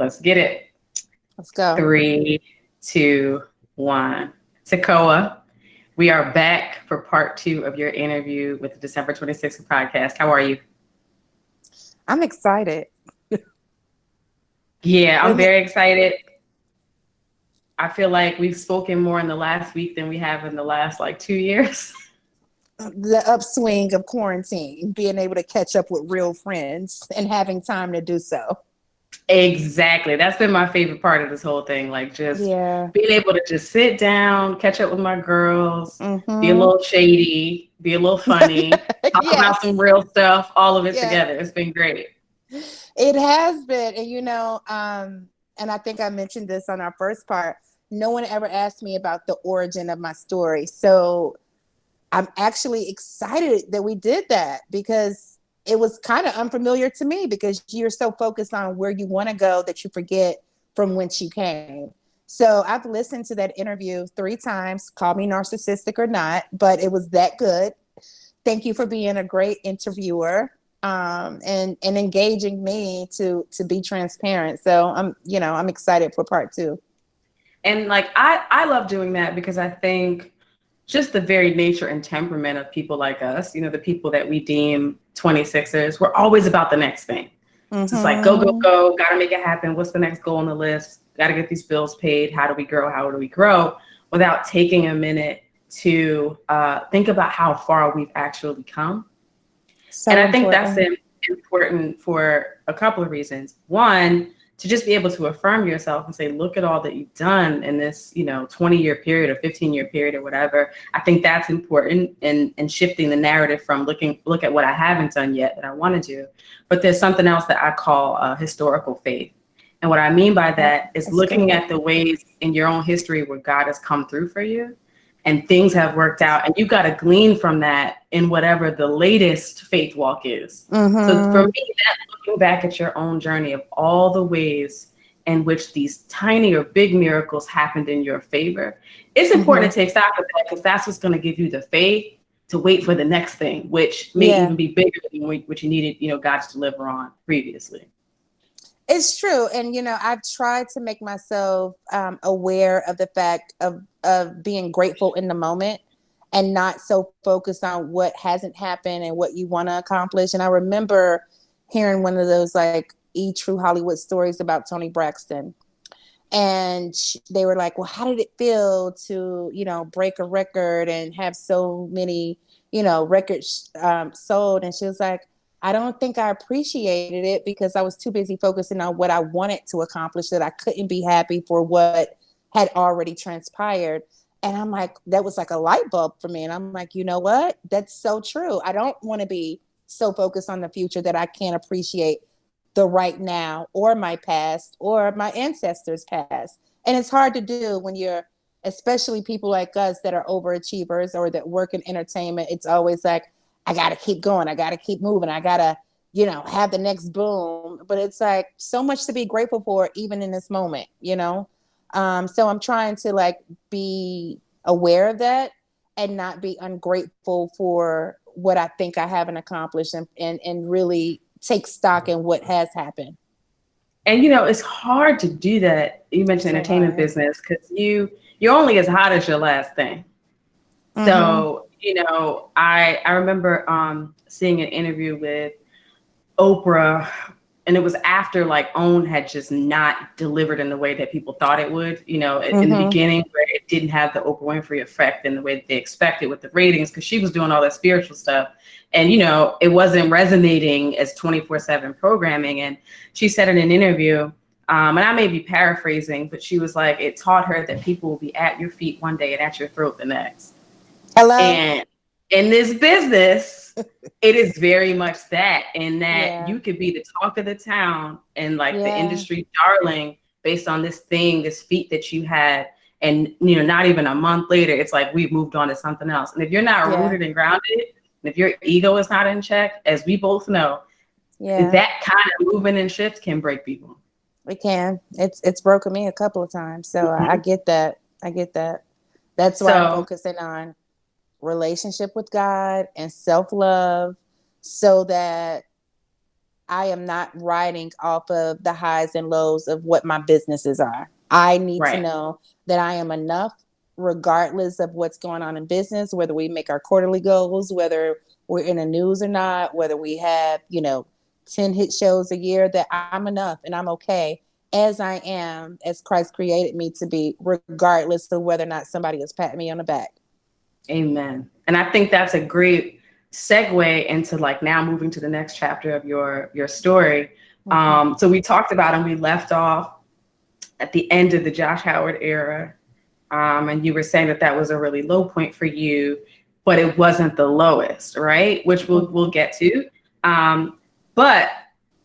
Let's get it. Let's go. 3, 2, 1. Tekoa, we are back for part 2 of your interview with the December 26th podcast. How are you? I'm excited. Yeah, I'm very excited. I feel like we've spoken more in the last week than we have in the last 2 years. The upswing of quarantine, being able to catch up with real friends and having time to do so. Exactly. That's been my favorite part of this whole thing. Just being able to just sit down, catch up with my girls, be a little shady, be a little funny, talk about some real stuff, all of it together. It's been great. It has been. And and I think I mentioned this on our first part. No one ever asked me about the origin of my story. So I'm actually excited that we did that because it was kind of unfamiliar to me because you're so focused on where you want to go that you forget from whence you came. So I've listened to that interview 3 times, call me narcissistic or not, but it was that good. Thank you for being a great interviewer and engaging me to be transparent. So I'm excited for part 2. And I love doing that because I think just the very nature and temperament of people like us, the people that we deem 26ers, we're always about the next thing. So it's go, go, go, got to make it happen. What's the next goal on the list? Got to get these bills paid. How do we grow? How do we grow? Without taking a minute to think about how far we've actually come. And I think that's important for a couple of reasons. One, to just be able to affirm yourself and say, look at all that you've done in this, 20-year period or 15-year period or whatever. I think that's important in shifting the narrative from look at what I haven't done yet that I want to do. But there's something else that I call historical faith. And what I mean by that is looking at the ways in your own history where God has come through for you and things have worked out. And you've got to glean from that in whatever the latest faith walk is. So for me, that's looking back at your own journey of all the ways in which these tiny or big miracles happened in your favor. It's important to take stock of that because that's what's going to give you the faith to wait for the next thing, which may even be bigger than what you needed, God to deliver on previously. It's true. And, I've tried to make myself aware of the fact of being grateful in the moment and not so focused on what hasn't happened and what you want to accomplish. And I remember hearing one of those true Hollywood stories about Toni Braxton. And they were like, well, how did it feel to, break a record and have so many, records sold? And she was like, I don't think I appreciated it because I was too busy focusing on what I wanted to accomplish that I couldn't be happy for what had already transpired. And I'm like, that was like a light bulb for me. And I'm like, you know what? That's so true. I don't want to be so focused on the future that I can't appreciate the right now or my past or my ancestors' past. And it's hard to do when you're, especially people like us that are overachievers or that work in entertainment. It's always like, I got to keep going. I got to keep moving. I got to, have the next boom. But it's like so much to be grateful for, even in this moment, So I'm trying to be aware of that and not be ungrateful for what I think I haven't accomplished and really take stock in what has happened. And, it's hard to do that. You mentioned entertainment business because you're only as hot as your last thing. So, I remember seeing an interview with Oprah, and it was after OWN had just not delivered in the way that people thought it would, in the beginning, where it didn't have the Oprah Winfrey effect in the way that they expected with the ratings, because she was doing all that spiritual stuff. And, it wasn't resonating as 24/7 programming. And she said in an interview, and I may be paraphrasing, but she was like, it taught her that people will be at your feet one day and at your throat the next. Hello. And in this business, it is very much that, in that you could be the talk of the town and the industry darling based on this feat that you had. And, not even a month later, it's like we've moved on to something else. And if you're not rooted and grounded, and if your ego is not in check, as we both know, that kind of movement and shift can break people. It can. It's broken me a couple of times. So I get that. That's why I'm focusing on relationship with God and self-love so that I am not riding off of the highs and lows of what my businesses are. I need to Right. know that I am enough regardless of what's going on in business, whether we make our quarterly goals, whether we're in the news or not, whether we have, 10 hit shows a year, that I'm enough and I'm okay as I am, as Christ created me to be, regardless of whether or not somebody is patting me on the back. Amen. And I think that's a great segue into like now moving to the next chapter of your story. Mm-hmm. So we talked about and we left off at the end of the Josh Howard era. And you were saying that that was a really low point for you, but it wasn't the lowest, right? Which we'll get to. But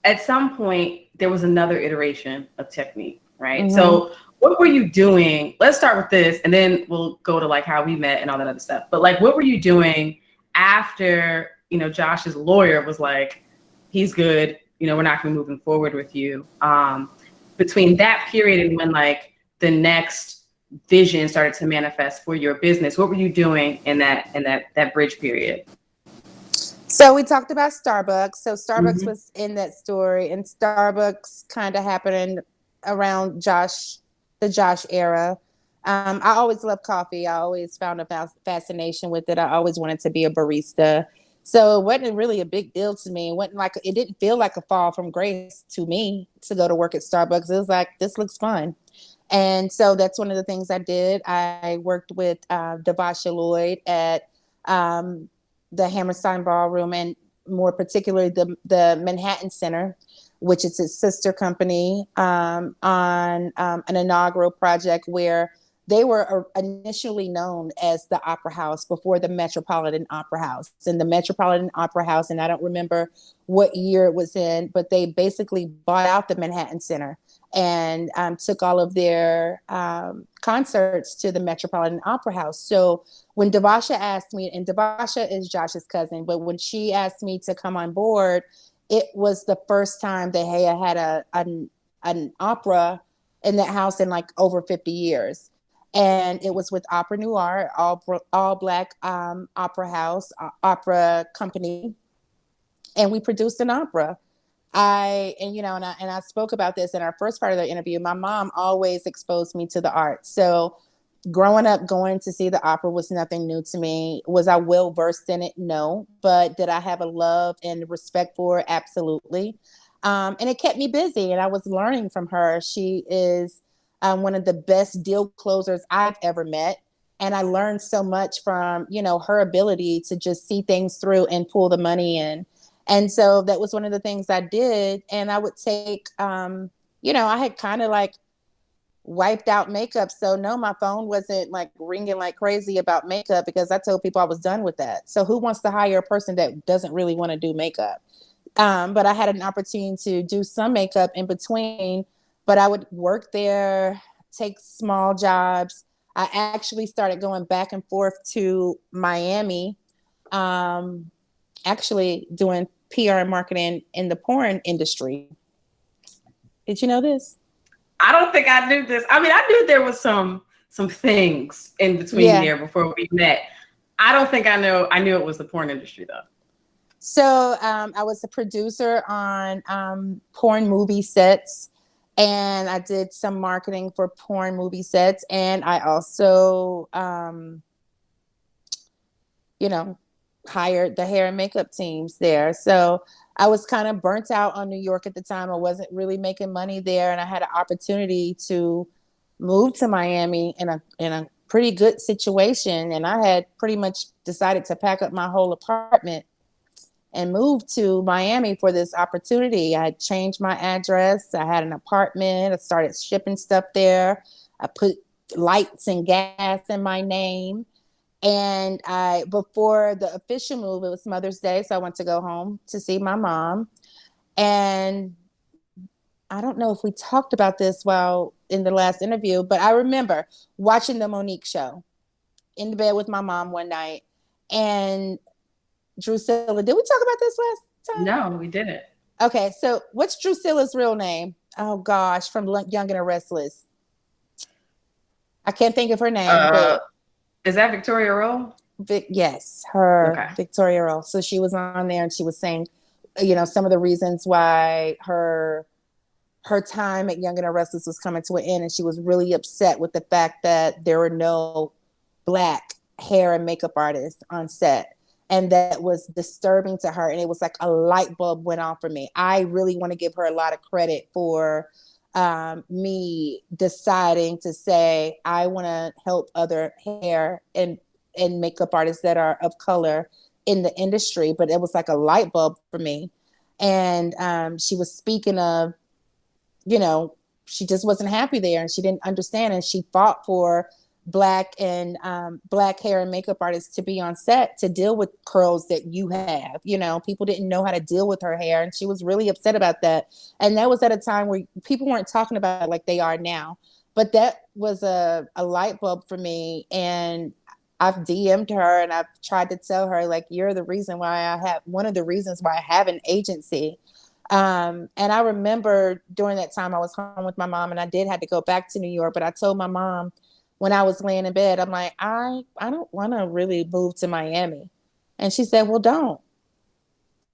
at some point, there was another iteration of Teknique, right? Mm-hmm. So what were you doing? Let's start with this, and then we'll go to like how we met and all that other stuff. But like, what were you doing after, Josh's lawyer was like, he's good, we're not going to be moving forward with you. Between that period and when like the next vision started to manifest for your business, what were you doing in that bridge period? So we talked about Starbucks. So Starbucks Mm-hmm. was in that story, and Starbucks kind of happened around the Josh era. I always loved coffee. I always found a fascination with it. I always wanted to be a barista. So it wasn't really a big deal to me. It didn't feel like a fall from grace to me to go to work at Starbucks. It was like, this looks fun. And so that's one of the things I did. I worked with Devasha Lloyd at the Hammerstein Ballroom, and more particularly the Manhattan Center, which is its sister company, on an inaugural project where they were initially known as the Opera House before the Metropolitan Opera House. And the Metropolitan Opera House, and I don't remember what year it was in, but they basically bought out the Manhattan Center and took all of their concerts to the Metropolitan Opera House. So when Devasha asked me, and Devasha is Josh's cousin, but when she asked me to come on board, it was the first time they had an opera in that house in like over 50 years. And it was with Opera Noir, all black opera house, opera company. And we produced an opera. And I spoke about this in our first part of the interview. My mom always exposed me to the arts. So growing up, going to see the opera was nothing new to me. Was I well versed in it? No. But did I have a love and respect for it? Absolutely. And it kept me busy, and I was learning from her. She is one of the best deal closers I've ever met. And I learned so much from, her ability to just see things through and pull the money in. And so that was one of the things I did. And I would take, I had kind of like wiped out makeup. So no, my phone wasn't like ringing like crazy about makeup, because I told people I was done with that. So who wants to hire a person that doesn't really want to do makeup? But I had an opportunity to do some makeup in between, but I would work there, take small jobs. I actually started going back and forth to Miami, actually doing PR and marketing in the porn industry. Did you know this? I don't think I knew this. I mean, I knew there was some things in between there before we met. I don't think I knew it was the porn industry though. So I was a producer on porn movie sets, and I did some marketing for porn movie sets, and I also, hired the hair and makeup teams there. So I was kind of burnt out on New York at the time. I wasn't really making money there, and I had an opportunity to move to Miami in a pretty good situation, and I had pretty much decided to pack up my whole apartment and moved to Miami for this opportunity. I had changed my address. I had an apartment. I started shipping stuff there. I put lights and gas in my name. And before the official move, it was Mother's Day, so I went to go home to see my mom. And I don't know if we talked about this while in the last interview, but I remember watching the Monique show in the bed with my mom one night. And Drusilla, did we talk about this last time? No, we didn't. Okay, so what's Drusilla's real name? Oh gosh, from Young and the Restless. I can't think of her name, but is that Victoria Roll? Yes, her Okay. Victoria Roll. So she was on there and she was saying, some of the reasons why her time at Young and the Restless was coming to an end, and she was really upset with the fact that there were no Black hair and makeup artists on set. And that was disturbing to her. And it was like a light bulb went on for me. I really want to give her a lot of credit for me deciding to say, I want to help other hair and makeup artists that are of color in the industry. But it was like a light bulb for me. And she was speaking of, she just wasn't happy there, and she didn't understand. And she fought for Black and Black hair and makeup artists to be on set to deal with curls that you have. People didn't know how to deal with her hair, and she was really upset about that. And that was at a time where people weren't talking about it like they are now. But that was a light bulb for me. And I've DM'd her and I've tried to tell her, like, you're the reason why one of the reasons why I have an agency. And I remember during that time I was home with my mom, and I did have to go back to New York, but I told my mom when I was laying in bed, I'm like, I don't want to really move to Miami. And she said, well, don't.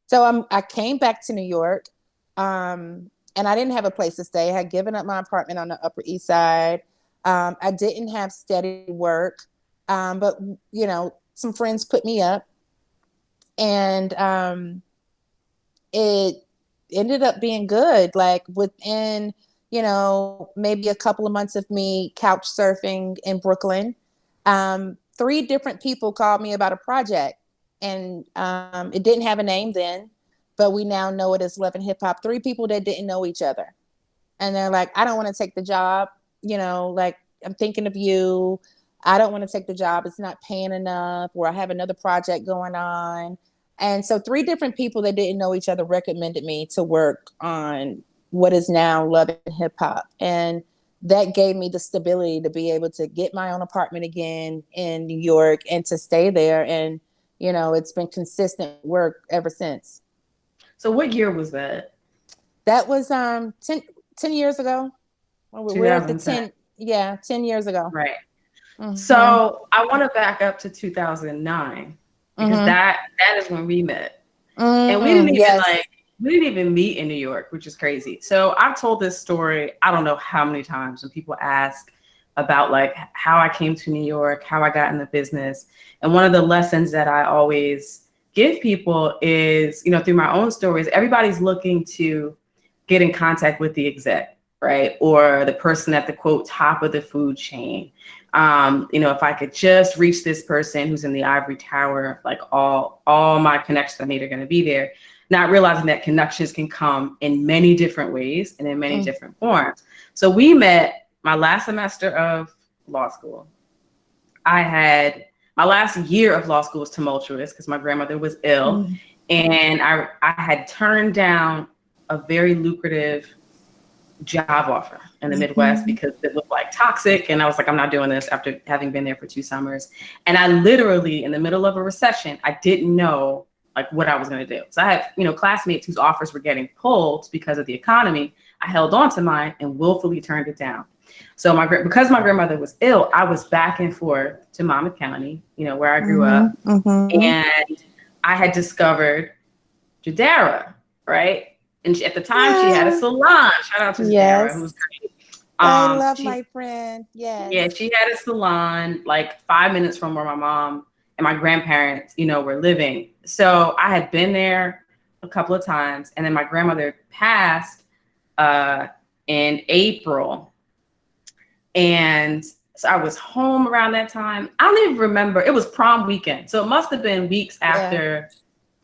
So I came back to New York, and I didn't have a place to stay. I had given up my apartment on the Upper East Side. I didn't have steady work, but, some friends put me up, and it ended up being good. Like within, maybe a couple of months of me couch surfing in Brooklyn, 3 different people called me about a project, and it didn't have a name then, but we now know it as Love and Hip Hop. 3 people that didn't know each other. And they're like, I don't want to take the job. Like, I'm thinking of you. I don't want to take the job. It's not paying enough, or I have another project going on. And so 3 different people that didn't know each other recommended me to work on what is now Love and Hip Hop. And that gave me the stability to be able to get my own apartment again in New York and to stay there. And, it's been consistent work ever since. So what year was that? That was 10 years ago. We're at the 10 years ago. Right. Mm-hmm. So I want to back up to 2009 because that is when we met. And we didn't even meet in New York, which is crazy. So I've told this story, I don't know how many times, when people ask about like how I came to New York, how I got in the business. And one of the lessons that I always give people is, through my own stories, everybody's looking to get in contact with the exec, right? Or the person at the quote top of the food chain. If I could just reach this person who's in the ivory tower, like all my connections I need are going to be there. Not realizing that connections can come in many different ways and in many different forms. So we met my last semester of law school. My last year of law school was tumultuous because my grandmother was ill, and I had turned down a very lucrative job offer in the Midwest because it looked like toxic. And I was like, I'm not doing this after having been there for 2 summers. And I literally, in the middle of a recession, I didn't know like what I was going to do. So I had, classmates whose offers were getting pulled because of the economy. I held on to mine and willfully turned it down. So because my grandmother was ill, I was back and forth to Monmouth County, where I grew up. And I had discovered Jadara, right? And at the time, she had a salon. Shout out to Jadara, who was great. I love my friend. Yes. Yeah, she had a salon like 5 minutes from where my mom and my grandparents, were living. So I had been there a couple of times, and then my grandmother passed in April. And so I was home around that time. I don't even remember. It was prom weekend. So it must have been weeks after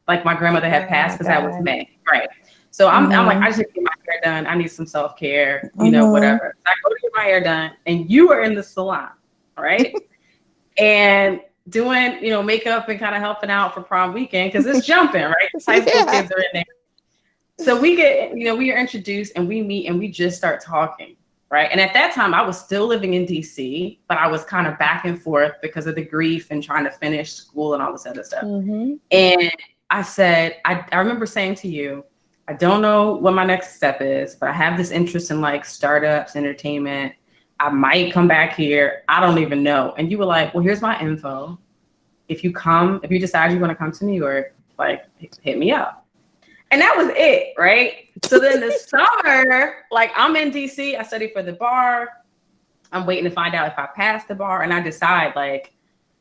like my grandmother had passed, because that was May. Right. So I'm like, I just need to get my hair done. I need some self-care, whatever. So I go to get my hair done, and you were in the salon, right? And doing, makeup and kind of helping out for prom weekend, because it's jumping, right? The high school kids are in there. So we get, we are introduced, and we meet, and we just start talking, right? And at that time, I was still living in DC, but I was kind of back and forth because of the grief and trying to finish school and all this other stuff. And I said, I remember saying to you, I don't know what my next step is, but I have this interest in like startups, entertainment. I might come back here. I don't even know. And you were like, well, here's my info. If you decide you want to come to New York, like hit me up. And that was it, right? So then the summer, like I'm in DC, I study for the bar. I'm waiting to find out if I pass the bar, and I decide like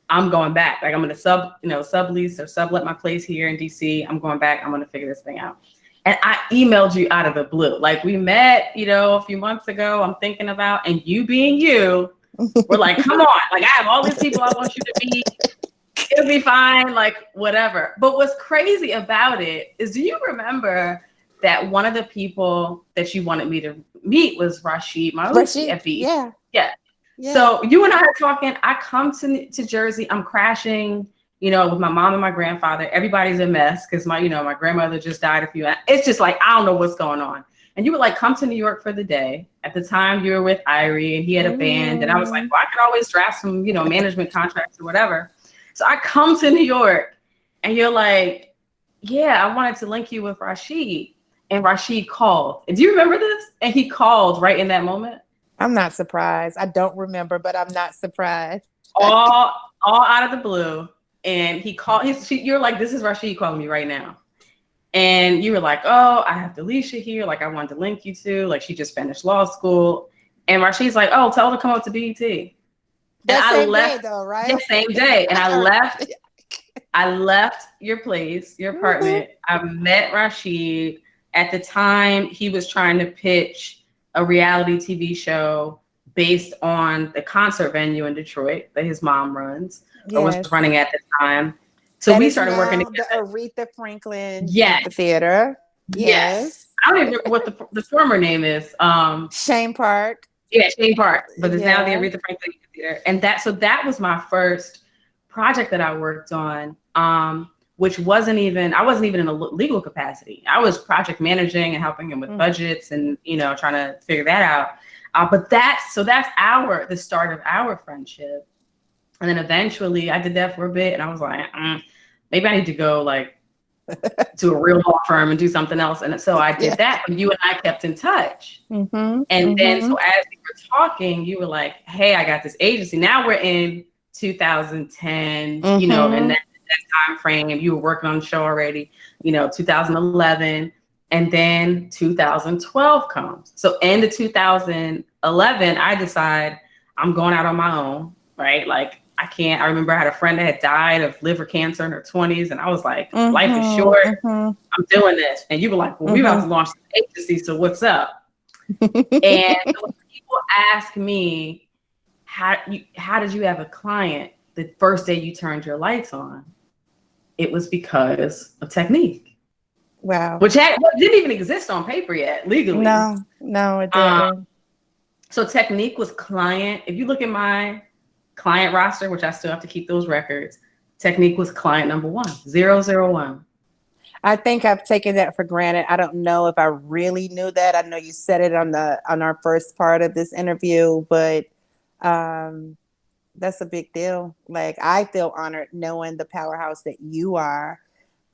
I'm going back. Like I'm gonna sublease or sublet my place here in DC. I'm going back. I'm gonna figure this thing out. And I emailed you out of the blue. Like we met, a few months ago. I'm thinking about, and you being you, we're like, come on. Like I have all these people I want you to meet. It'll be fine, like whatever. But what's crazy about it is, do you remember that one of the people that you wanted me to meet was Rashid Marusi at B? Yeah. Yeah. So you and I are talking. I come to Jersey. I'm crashing, with my mom and my grandfather. Everybody's a mess because my grandmother just died a few. It's just like I don't know what's going on. And you would like come to New York for the day. At the time, you were with Irie, and he had a band. And I was like, well, I could always draft some, management contracts or whatever. So I come to New York, and you're like, yeah, I wanted to link you with Rashid. And Rashid called. And do you remember this? And he called right in that moment. I'm not surprised. I don't remember, but I'm not surprised. all out of the blue. And he called. You're like, this is Rashid calling me right now. And you were like, oh, I have Delisha here. Like, I wanted to link you to. Like, she just finished law school. And Rashid's like, oh, tell her to come up to BET. That same day, though, right? The same day. And I left. I left your place, your apartment. I met Rashid. At the time, he was trying to pitch a reality TV show based on the concert venue in Detroit that his mom runs or was running at the time. So we started working together. The Aretha Franklin Theater. Yes. I don't even remember what the former name is. Shane Park. Yeah, Shane Park. But it's now the Aretha Franklin Theater. And that was my first project that I worked on. Which I wasn't even in a legal capacity. I was project managing and helping him with budgets and, trying to figure that out. But that's the start of our friendship. And then eventually I did that for a bit and I was like, maybe I need to go like to a real law firm and do something else. And so I did that, but you and I kept in touch. And then, so as we were talking, you were like, hey, I got this agency. Now we're in 2010, and that time frame. You were working on the show already, 2011, and then 2012 comes. So end of 2011, I decide I'm going out on my own, right? Like I remember I had a friend that had died of liver cancer in her 20s, and I was like, life is short. I'm doing this. And you were like, well, we about to launch the agency, so what's up? And so when people ask me, how did you have a client the first day you turned your lights on? It was because of Teknique. Wow. Which didn't even exist on paper yet, legally. No, it didn't. So Teknique was client. If you look at my client roster, which I still have to keep those records, Teknique was client number 001. I think I've taken that for granted. I don't know if I really knew that. I know you said it on our first part of this interview, but that's a big deal. Like, I feel honored knowing the powerhouse that you are,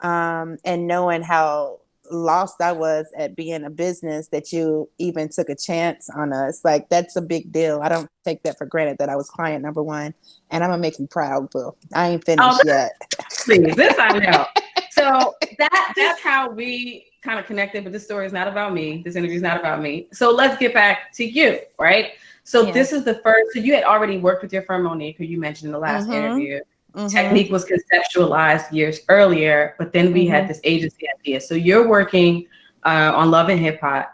and knowing how lost I was at being a business that you even took a chance on us. Like, that's a big deal. I don't take that for granted that I was client number 1, and I'm gonna make you proud, boo. I ain't finished yet. Please, this I know. So that's how we kind of connected, but this story is not about me. This interview is not about me. So let's get back to you, right? So this is the first, so you had already worked with your firm, Monique, who you mentioned in the last interview. Teknique was conceptualized years earlier, but then we had this agency idea. So you're working on Love and Hip Hop.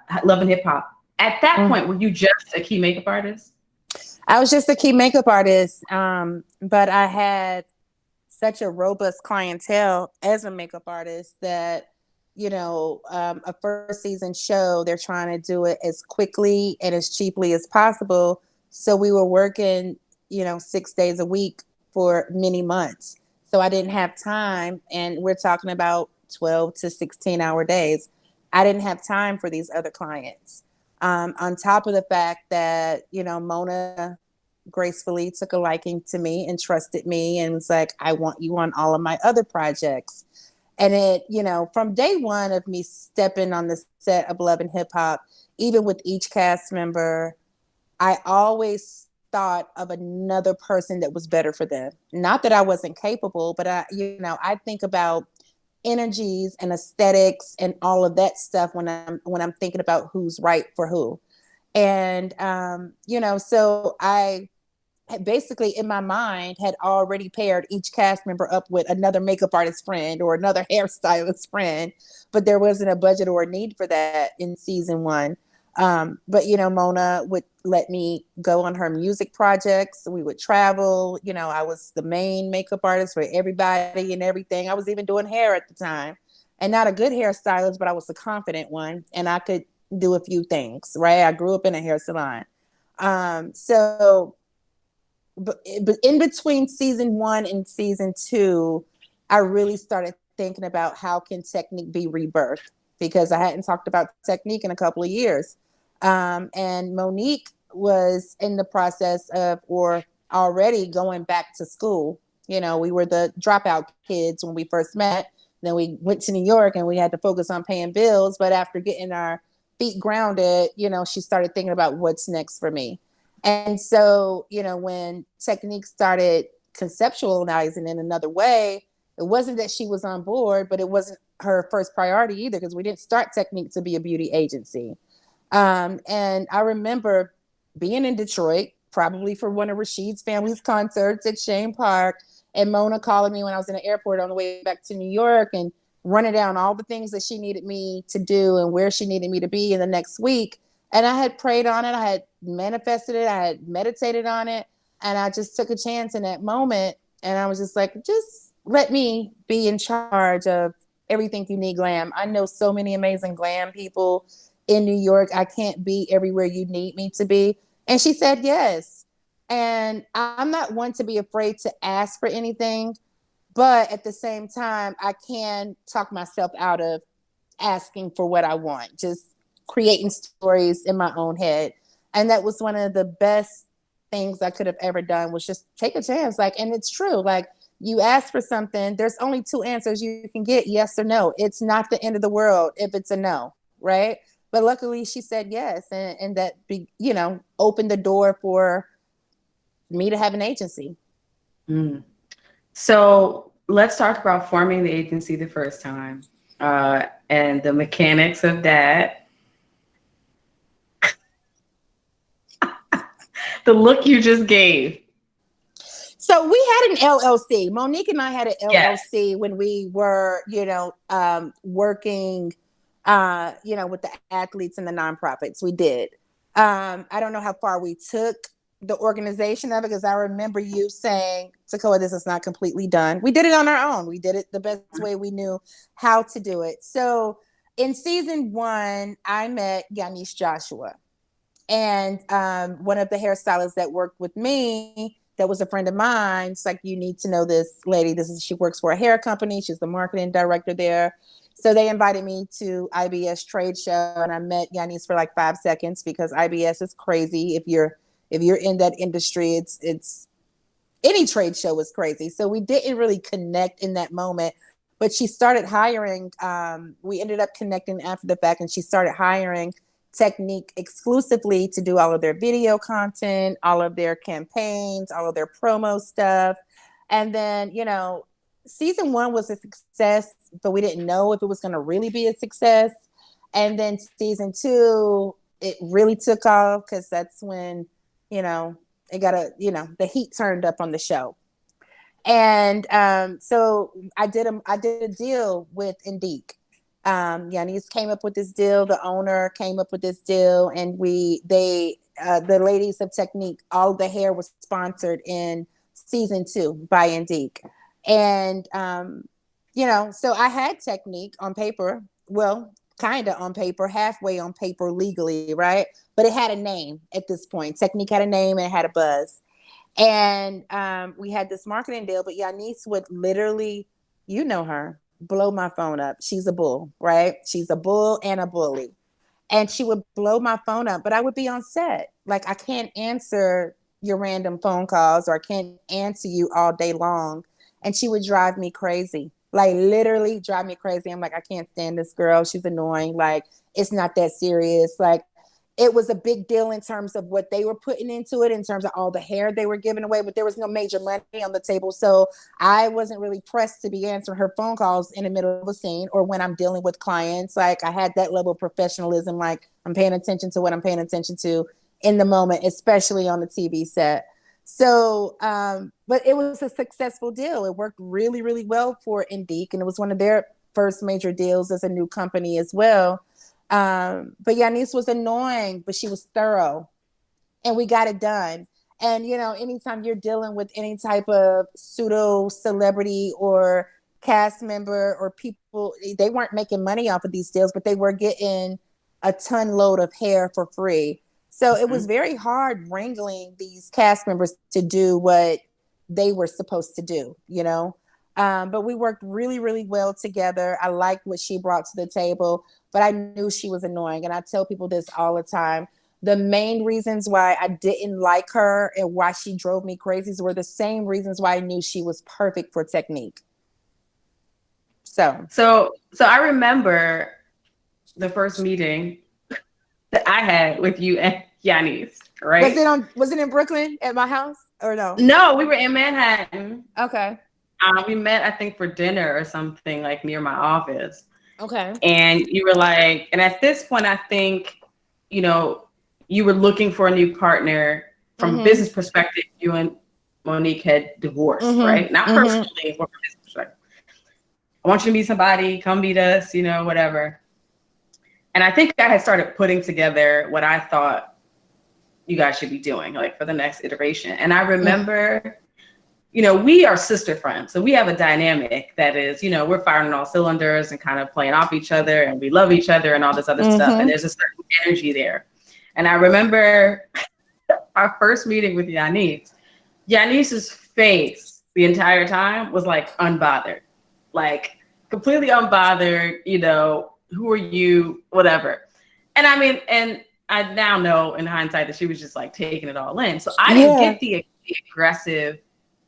At that point, were you just a key makeup artist? I was just a key makeup artist, but I had such a robust clientele as a makeup artist that, a first season show, they're trying to do it as quickly and as cheaply as possible. So we were working, 6 days a week for many months. So I didn't have time. And we're talking about 12 to 16-hour days. I didn't have time for these other clients. On top of the fact that, Mona gracefully took a liking to me and trusted me and was like, I want you on all of my other projects. And it, from day one of me stepping on the set of Love and Hip Hop, even with each cast member, I always thought of another person that was better for them. Not that I wasn't capable, but I think about energies and aesthetics and all of that stuff when I'm thinking about who's right for who. And so I basically in my mind had already paired each cast member up with another makeup artist friend or another hairstylist friend, but there wasn't a budget or a need for that in season 1. But Mona would let me go on her music projects. We would travel. I was the main makeup artist for everybody and everything. I was even doing hair at the time, and not a good hairstylist, but I was the confident one, and I could do a few things. Right? I grew up in a hair salon. So but in between season 1 and season 2, I really started thinking about how can Teknique be rebirthed, because I hadn't talked about Teknique in a couple of years. And Monique was in the process of, or already going back to school. We were the dropout kids when we first met. Then we went to New York and we had to focus on paying bills. But after getting our feet grounded, she started thinking about what's next for me. And so, when Teknique started conceptualizing in another way, it wasn't that she was on board, but it wasn't her first priority either, because we didn't start Teknique to be a beauty agency. And I remember being in Detroit, probably for one of Rashid's family's concerts at Shane Park, and Mona calling me when I was in the airport on the way back to New York and running down all the things that she needed me to do and where she needed me to be in the next week. And I had prayed on it. I had manifested it. I had meditated on it. And I just took a chance in that moment. And I was just like, just let me be in charge of everything you need glam. I know so many amazing glam people in New York. I can't be everywhere you need me to be. And she said yes. And I'm not one to be afraid to ask for anything. But at the same time, I can talk myself out of asking for what I want. Just creating stories in my own head. And that was one of the best things I could have ever done, was just take a chance. And it's true. You ask for something, there's only 2 answers you can get, yes or no. It's not the end of the world if it's a no, right? But luckily she said yes. And that, opened the door for me to have an agency. Mm. So let's talk about forming the agency the first time, and the mechanics of that. The look you just gave. So we had an LLC. Monique and I had an LLC Yes. when we were, working, with the athletes and the nonprofits. We did. I don't know how far we took the organization of it, because I remember you saying, Tekoa, this is not completely done. We did it on our own. We did it the best way we knew how to do it. So in season 1, I met Yanis Joshua. And one of the hairstylists that worked with me, that was a friend of mine, it's like, you need to know this lady. She works for a hair company. She's the marketing director there. So they invited me to IBS trade show, and I met Yanis for 5 seconds, because IBS is crazy. If you're in that industry, it's any trade show is crazy. So we didn't really connect in that moment, but she started hiring. We ended up connecting after the fact, and she started hiring Teknique exclusively to do all of their video content, all of their campaigns, all of their promo stuff. And then, season 1 was a success, but we didn't know if it was going to really be a success. And then season 2, it really took off, because that's when, it got the heat turned up on the show. And so I did a deal with Indique. Yanis came up with this deal. The owner came up with this deal, and the ladies of Teknique, all the hair was sponsored in season 2 by Indique. And, so I had Teknique on paper. Well, kind of on paper, halfway on paper legally, right? But it had a name at this point. Teknique had a name and it had a buzz. And we had this marketing deal, but Yanis would literally, her, blow my phone up. She's a bull, right? She's a bull and a bully. And she would blow my phone up, but I would be on set. I can't answer your random phone calls, or I can't answer you all day long. And she would drive me crazy. Literally drive me crazy. I'm like, I can't stand this girl. She's annoying. It's not that serious. it was a big deal in terms of what they were putting into it, in terms of all the hair they were giving away, but there was no major money on the table. So I wasn't really pressed to be answering her phone calls in the middle of a scene or when I'm dealing with clients. Like, I had that level of professionalism. Like, I'm paying attention to what I'm paying attention to in the moment, especially on the TV set. So, but it was a successful deal. It worked really, really well for Indique, and it was one of their first major deals as a new company as well. But Yanis was annoying, but she was thorough, and we got it done. And, you know, anytime you're dealing with any type of pseudo celebrity or cast member or people, they weren't making money off of these deals, but they were getting a ton load of hair for free. So it was very hard wrangling these cast members to do what they were supposed to do, you know? But we worked really, really well together. I liked what she brought to the table, but I knew she was annoying. And I tell people this all the time. The main reasons why I didn't like her and why she drove me crazy were the same reasons why I knew she was perfect for Teknique. So I remember the first meeting that I had with you and Yanis, right? Was it in Brooklyn at my house or no? No, we were in Manhattan. Okay. We met, I think, for dinner or something, like near my office. Okay. And you were like, and at this point, I think, you know, you were looking for a new partner from a business perspective. You and Monique had divorced, right? Not personally, but from a business perspective. I want you to meet somebody, come meet us, you know, whatever. And I think I had started putting together what I thought you guys should be doing, like, for the next iteration. And I remember, you know, we are sister friends. So we have a dynamic that is, you know, we're firing on all cylinders and kind of playing off each other, and we love each other and all this other stuff. And there's a certain energy there. And I remember our first meeting with Yanis. Yanis's face the entire time was like unbothered, like completely unbothered, you know, who are you, whatever. And I mean, and I now know in hindsight that she was just like taking it all in. So I didn't get the aggressive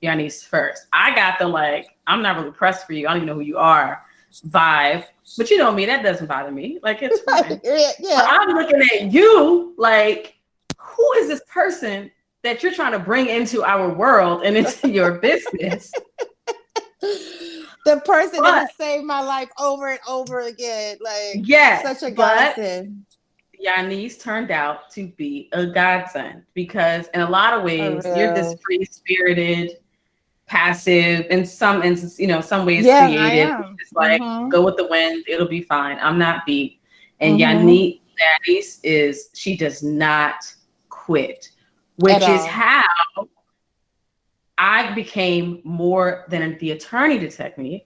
Yanis first. I got the like, I'm not really pressed for you, I don't even know who you are vibe. But you know me, that doesn't bother me. Like, it's fine. But I'm looking at you like, who is this person that you're trying to bring into our world and into your business? The person that has saved my life over and over again. Like, such a godsend. Yanis turned out to be a godsend because in a lot of ways, you're this free-spirited, passive, in some instances, you know, some ways creative. It's like, go with the wind, it'll be fine. I'm not beat. And Yanis is, she does not quit, which is how I became more than the attorney to Teknique.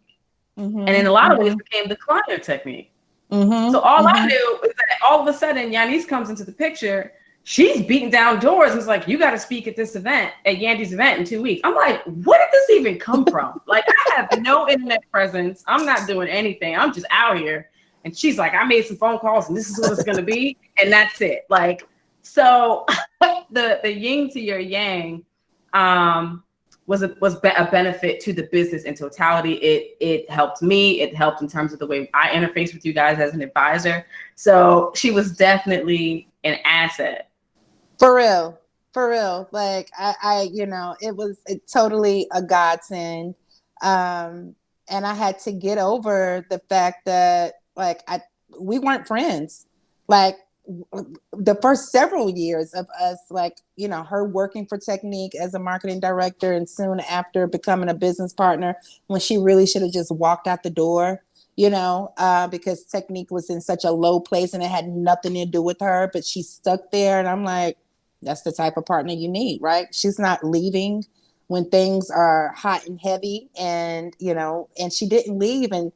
And in a lot of ways became the client of Teknique. So all I knew is that all of a sudden Yanis comes into the picture. She's beating down doors and it's like, you got to speak at this event, at Yandy's event in 2 weeks. I'm like, where did this even come from? Like, I have no internet presence. I'm not doing anything. I'm just out here. And she's like, I made some phone calls and this is what it's going to be. And that's it. Like, so the yin to your yang was a benefit to the business in totality. It helped me. It helped in terms of the way I interface with you guys as an advisor. So she was definitely an asset. For real. Like, I you know, it was totally a godsend. And I had to get over the fact that, like, we weren't friends. Like, the first several years of us, like, you know, her working for Teknique as a marketing director and soon after becoming a business partner, when she really should have just walked out the door, you know, because Teknique was in such a low place and it had nothing to do with her, but she stuck there. And I'm like, that's the type of partner you need, right? She's not leaving when things are hot and heavy, and, you know, and she didn't leave. And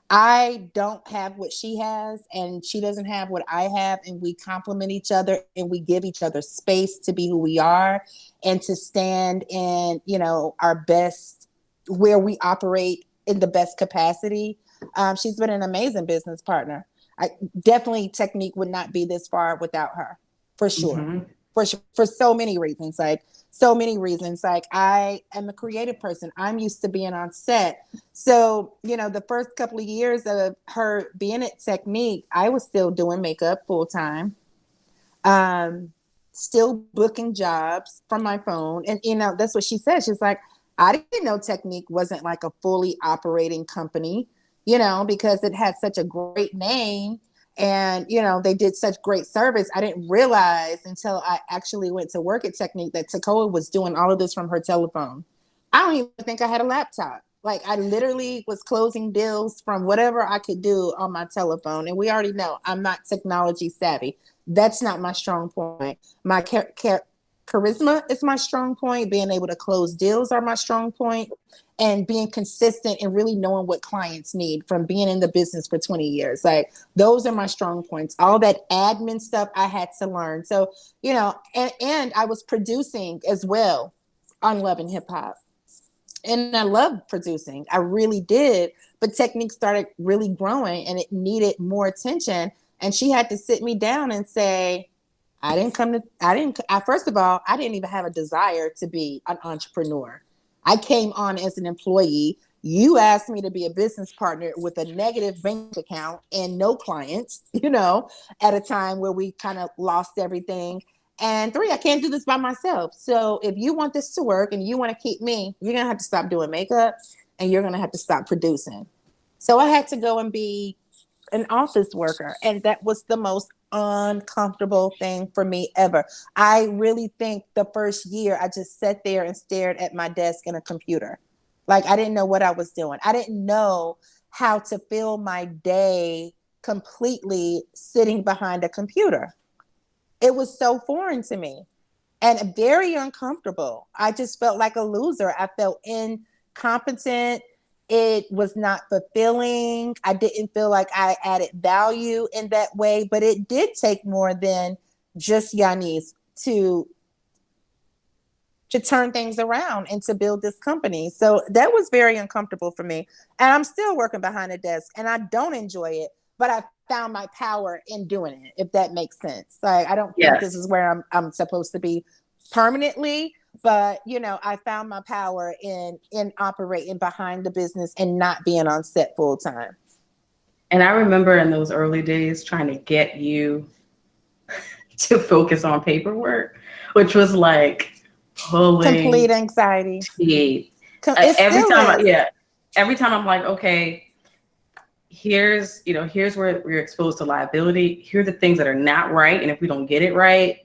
I don't have what she has, and she doesn't have what I have, and we complement each other, and we give each other space to be who we are and to stand in, you know, our best, where we operate in the best capacity. She's been an amazing business partner. Definitely Teknique would not be this far without her, for sure. For so many reasons. Like, I am a creative person. I'm used to being on set. So, you know, the first couple of years of her being at Teknique, I was still doing makeup full time. Still booking jobs from my phone. And, that's what she said. She's like, I didn't know Teknique wasn't like a fully operating company, because it had such a great name and, they did such great service. I didn't realize until I actually went to work at Teknique that Tekoa was doing all of this from her telephone. I don't even think I had a laptop. Like, I literally was closing deals from whatever I could do on my telephone. And we already know I'm not technology savvy. That's not my strong point. My charisma is my strong point. Being able to close deals are my strong point. And being consistent and really knowing what clients need from being in the business for 20 years. Like, those are my strong points. All that admin stuff I had to learn. So, and I was producing as well on Love and Hip Hop. And I loved producing. I really did. But Teknique started really growing and it needed more attention. And she had to sit me down and say, first of all, I didn't even have a desire to be an entrepreneur. I came on as an employee. You asked me to be a business partner with a negative bank account and no clients, at a time where we kind of lost everything. And 3, I can't do this by myself. So if you want this to work and you want to keep me, you're going to have to stop doing makeup and you're going to have to stop producing. So I had to go and be an office worker. And that was the most uncomfortable thing for me ever. I really think the first year I just sat there and stared at my desk and a computer. Like, I didn't know what I was doing. I didn't know how to fill my day completely sitting behind a computer. It was so foreign to me and very uncomfortable. I just felt like a loser. I felt incompetent. It was not fulfilling. I didn't feel like I added value in that way, but it did take more than just Yanis to turn things around and to build this company. So that was very uncomfortable for me. And I'm still working behind a desk and I don't enjoy it, but I found my power in doing it, if that makes sense. Like, I don't think this is where I'm supposed to be permanently, but I found my power in operating behind the business and not being on set full time. And I remember in those early days trying to get you to focus on paperwork, which was like pulling complete anxiety. Every time I'm like, okay, here's where we're exposed to liability. Here are the things that are not right. And if we don't get it right,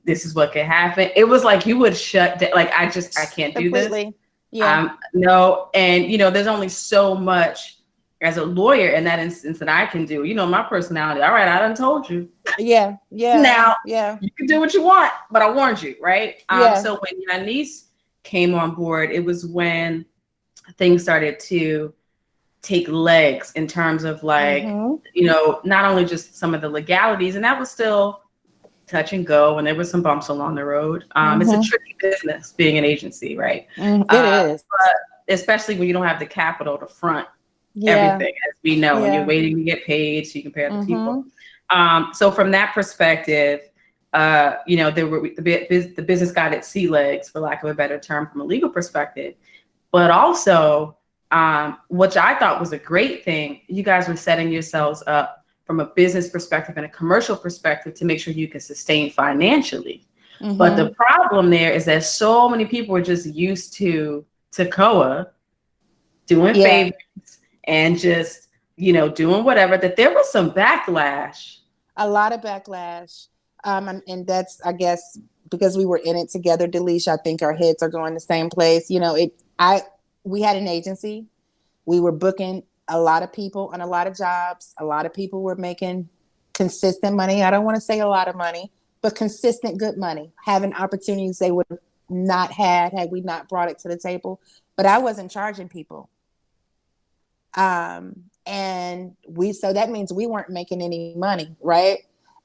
this is what could happen. It was like you would shut down. Like, I can't do this. Yeah. No. And, there's only so much as a lawyer in that instance that I can do. My personality. All right, I done told you. Yeah. Now, you can do what you want, but I warned you, right? So when my niece came on board, it was when things started to take legs in terms of like, not only just some of the legalities, and that was still touch and go, and there were some bumps along the road. It's a tricky business being an agency, right? It is. But especially when you don't have the capital to front everything, as we know, and you're waiting to get paid so you can pay other people. So from that perspective, there were the business got its sea legs, for lack of a better term, from a legal perspective. But also, which I thought was a great thing, you guys were setting yourselves up from a business perspective and a commercial perspective to make sure you can sustain financially. But the problem there is that so many people were just used to Tekoa doing favors and just, doing whatever, that there was some backlash. A lot of backlash. And that's, I guess, because we were in it together, Delisha, I think our heads are going the same place. We had an agency. We were booking a lot of people on a lot of jobs. A lot of people were making consistent money. I don't want to say a lot of money, but consistent good money, having opportunities they would have not had we not brought it to the table. But I wasn't charging people. So that means we weren't making any money, right?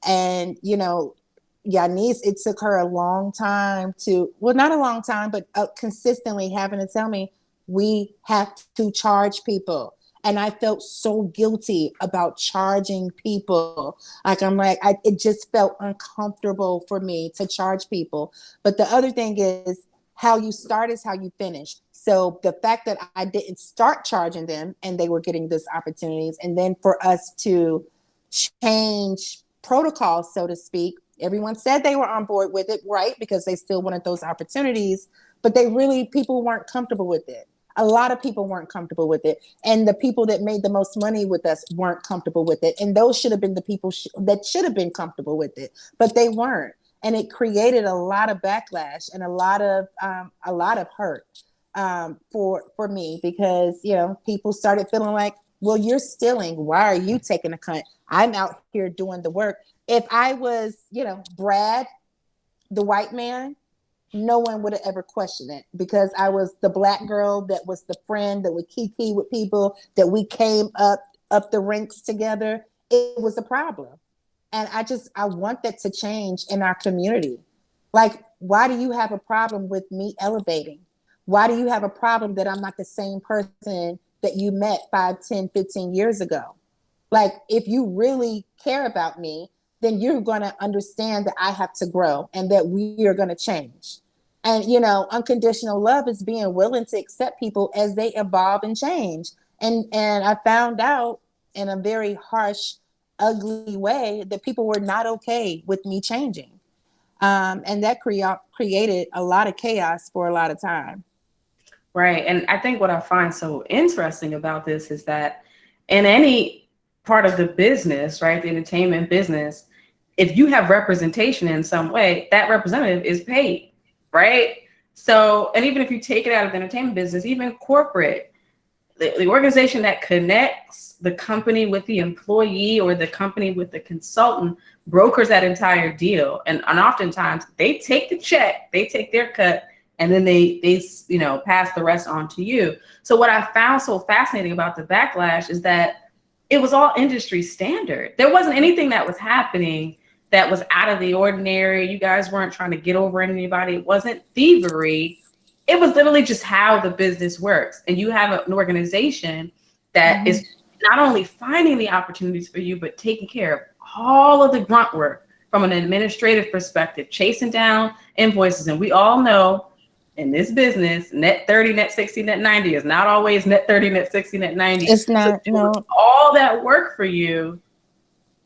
And, Yanis, it took her a long time not a long time, but consistently having to tell me, we have to charge people. And I felt so guilty about charging people. It just felt uncomfortable for me to charge people. But the other thing is, how you start is how you finish. So the fact that I didn't start charging them and they were getting these opportunities, and then for us to change protocols, so to speak, Everyone said they were on board with it, right? Because they still wanted those opportunities, but people weren't comfortable with it. A lot of people weren't comfortable with it. And the people that made the most money with us weren't comfortable with it. And those should have been the people that should have been comfortable with it, but they weren't. And it created a lot of backlash and a lot of hurt for me, because, people started feeling like, well, you're stealing. Why are you taking a cut? I'm out here doing the work. If I was, Brad, the white man, no one would have ever questioned it, because I was the black girl that was the friend that would kiki with people, that we came up the ranks together. It was a problem. And I want that to change in our community. Like, why do you have a problem with me elevating? Why do you have a problem that I'm not the same person that you met 5, 10, 15 years ago? Like, if you really care about me, then you're going to understand that I have to grow and that we are going to change. And, unconditional love is being willing to accept people as they evolve and change. And I found out in a very harsh, ugly way that people were not okay with me changing. And that created a lot of chaos for a lot of time. Right. And I think what I find so interesting about this is that in any part of the business, right, the entertainment business, if you have representation in some way, that representative is paid, right? So, and even if you take it out of the entertainment business, even corporate, the organization that connects the company with the employee or the company with the consultant brokers that entire deal. And oftentimes they take the check, they take their cut, and then they pass the rest on to you. So what I found so fascinating about the backlash is that it was all industry standard. There wasn't anything that was happening that was out of the ordinary. You guys weren't trying to get over anybody. It wasn't thievery. It was literally just how the business works. And you have an organization that is not only finding the opportunities for you, but taking care of all of the grunt work from an administrative perspective, chasing down invoices. And we all know in this business, net 30, net 60, net 90 is not always net 30, net 60, net 90. It's not, so no. All that work for you,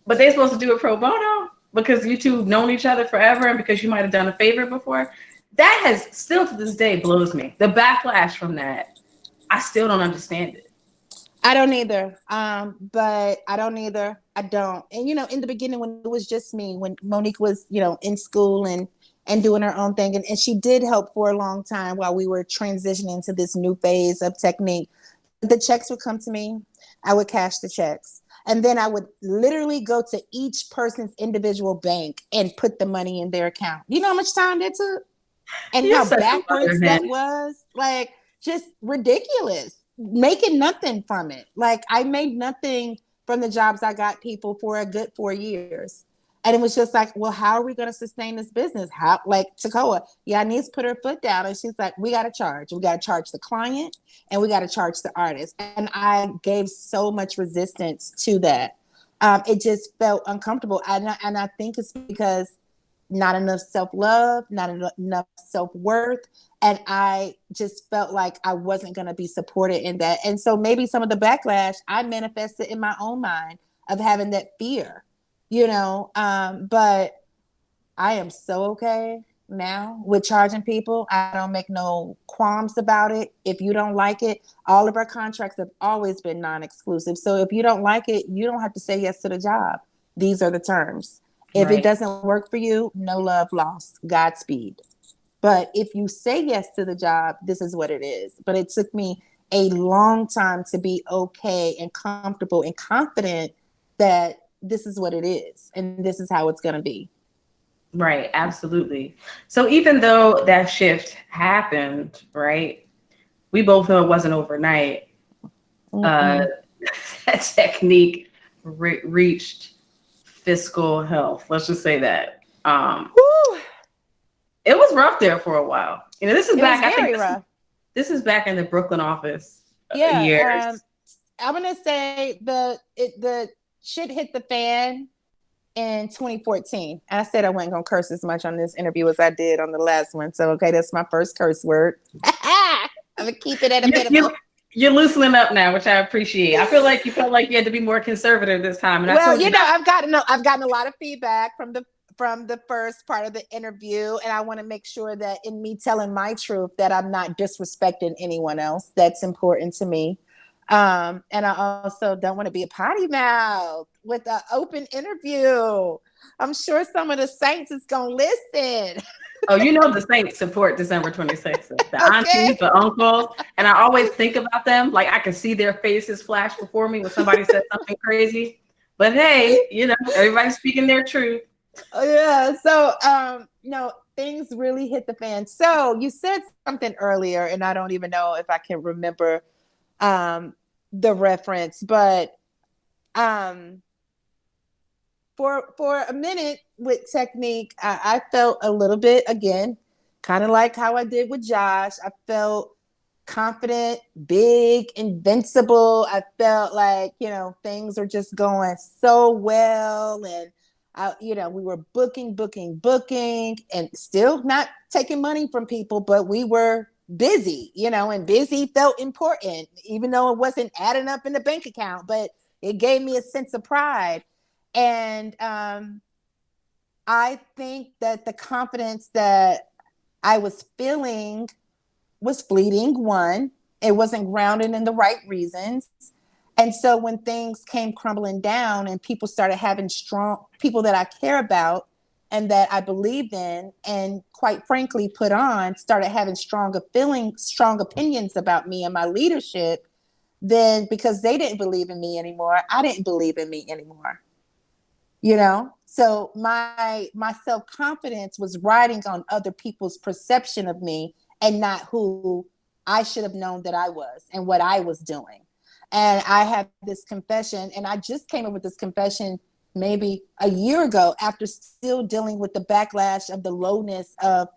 but they're supposed to do it pro bono because you two have known each other forever and because you might have done a favor before. That has still to this day blows me. The backlash from that, I still don't understand it. I don't either. But I don't either. I don't. And, in the beginning, when it was just me, when Monique was, in school and doing her own thing. And she did help for a long time while we were transitioning to this new phase of Teknique. The checks would come to me. I would cash the checks. And then I would literally go to each person's individual bank and put the money in their account. You know how much time that took? And how backwards that was? Like, just ridiculous. Making nothing from it. Like, I made nothing from the jobs I got people for a good 4 years. And it was just like, well, how are we going to sustain this business? How, like Tekoa, Yanis put her foot down and she's like, we got to charge. We got to charge the client and we got to charge the artist. And I gave so much resistance to that. It just felt uncomfortable. And I think it's because not enough self-love, not enough self-worth. And I just felt like I wasn't going to be supported in that. And so maybe some of the backlash I manifested in my own mind of having that fear. But I am so okay now with charging people. I don't make no qualms about it. If you don't like it, all of our contracts have always been non-exclusive. So if you don't like it, you don't have to say yes to the job. These are the terms. If it doesn't work for you, no love lost. Godspeed. But if you say yes to the job, this is what it is. But it took me a long time to be okay and comfortable and confident that this is what it is and this is how it's going to be. Right. Absolutely. So even though that shift happened, right, we both know it wasn't overnight. That Teknique reached fiscal health. Let's just say that. It was rough there for a while. This is back. I think this is back in the Brooklyn office. Years. I'm gonna say the shit hit the fan in 2014. I said I wasn't gonna curse as much on this interview as I did on the last one. So okay, that's my first curse word. I'm gonna keep it at a minimum. You're loosening up now, which I appreciate. I feel like you felt like you had to be more conservative this time. And I've gotten a lot of feedback from from the first part of the interview, and I want to make sure that in me telling my truth that I'm not disrespecting anyone else. That's important to me. And I also don't want to be a potty mouth with an open interview. I'm sure some of the saints is gonna listen. Oh, you know the Saints support December 26th. The Okay. aunties, the uncles, and I always think about them. Like I can see their faces flash before me when somebody says something crazy. But hey, everybody's speaking their truth. Yeah. So, no, things really hit the fan. So you said something earlier, and I don't even know if I can remember the reference, but for a minute with Teknique, I felt a little bit, again, kind of like how I did with Josh. I felt confident, big, invincible. I felt like, things are just going so well. And we were booking, and still not taking money from people, but we were busy, and busy felt important, even though it wasn't adding up in the bank account, but it gave me a sense of pride. And I think that the confidence that I was feeling was fleeting. One, it wasn't grounded in the right reasons. And so when things came crumbling down and people started having strong people that I care about and that I believed in, and quite frankly put on, started having strong opinions about me and my leadership, then because they didn't believe in me anymore, I didn't believe in me anymore. So my self-confidence was riding on other people's perception of me and not who I should have known that I was and what I was doing. And I had this confession, and I just came up with this confession maybe a year ago after still dealing with the backlash of the lowness of,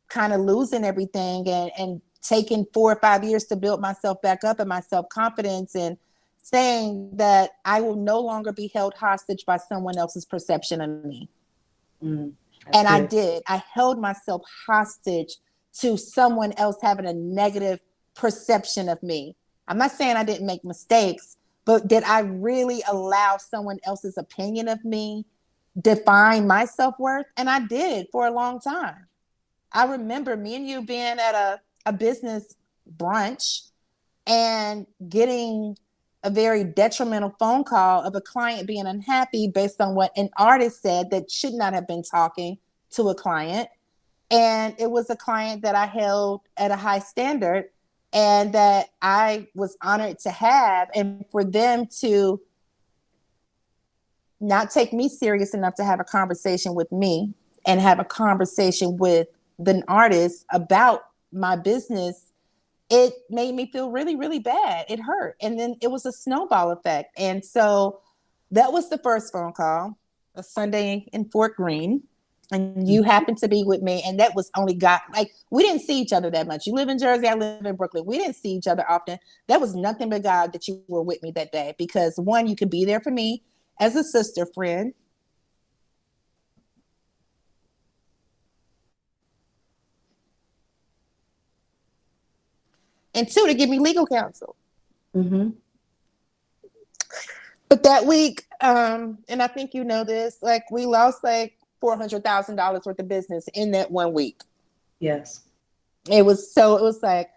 kind of losing everything and taking 4 or 5 years to build myself back up and my self-confidence, and saying that I will no longer be held hostage by someone else's perception of me. And good. I did. I held myself hostage to someone else having a negative perception of me. I'm not saying I didn't make mistakes, but did I really allow someone else's opinion of me define my self-worth? And I did for a long time. I remember me and you being at a business brunch and getting a very detrimental phone call of a client being unhappy based on what an artist said that should not have been talking to a client. And it was a client that I held at a high standard and that I was honored to have. And for them to not take me serious enough to have a conversation with me and have a conversation with the artist about my business, it made me feel really, really bad. It hurt. And then it was a snowball effect. And so that was the first phone call, a Sunday in Fort Greene. And you happened to be with me. And that was only we didn't see each other that much. You live in Jersey, I live in Brooklyn. We didn't see each other often. That was nothing but God that you were with me that day. Because one, you could be there for me as a sister friend. And two, to give me legal counsel. Mm-hmm. But that week, and I think you know this, we lost $400,000 worth of business in that 1 week. Yes. It was like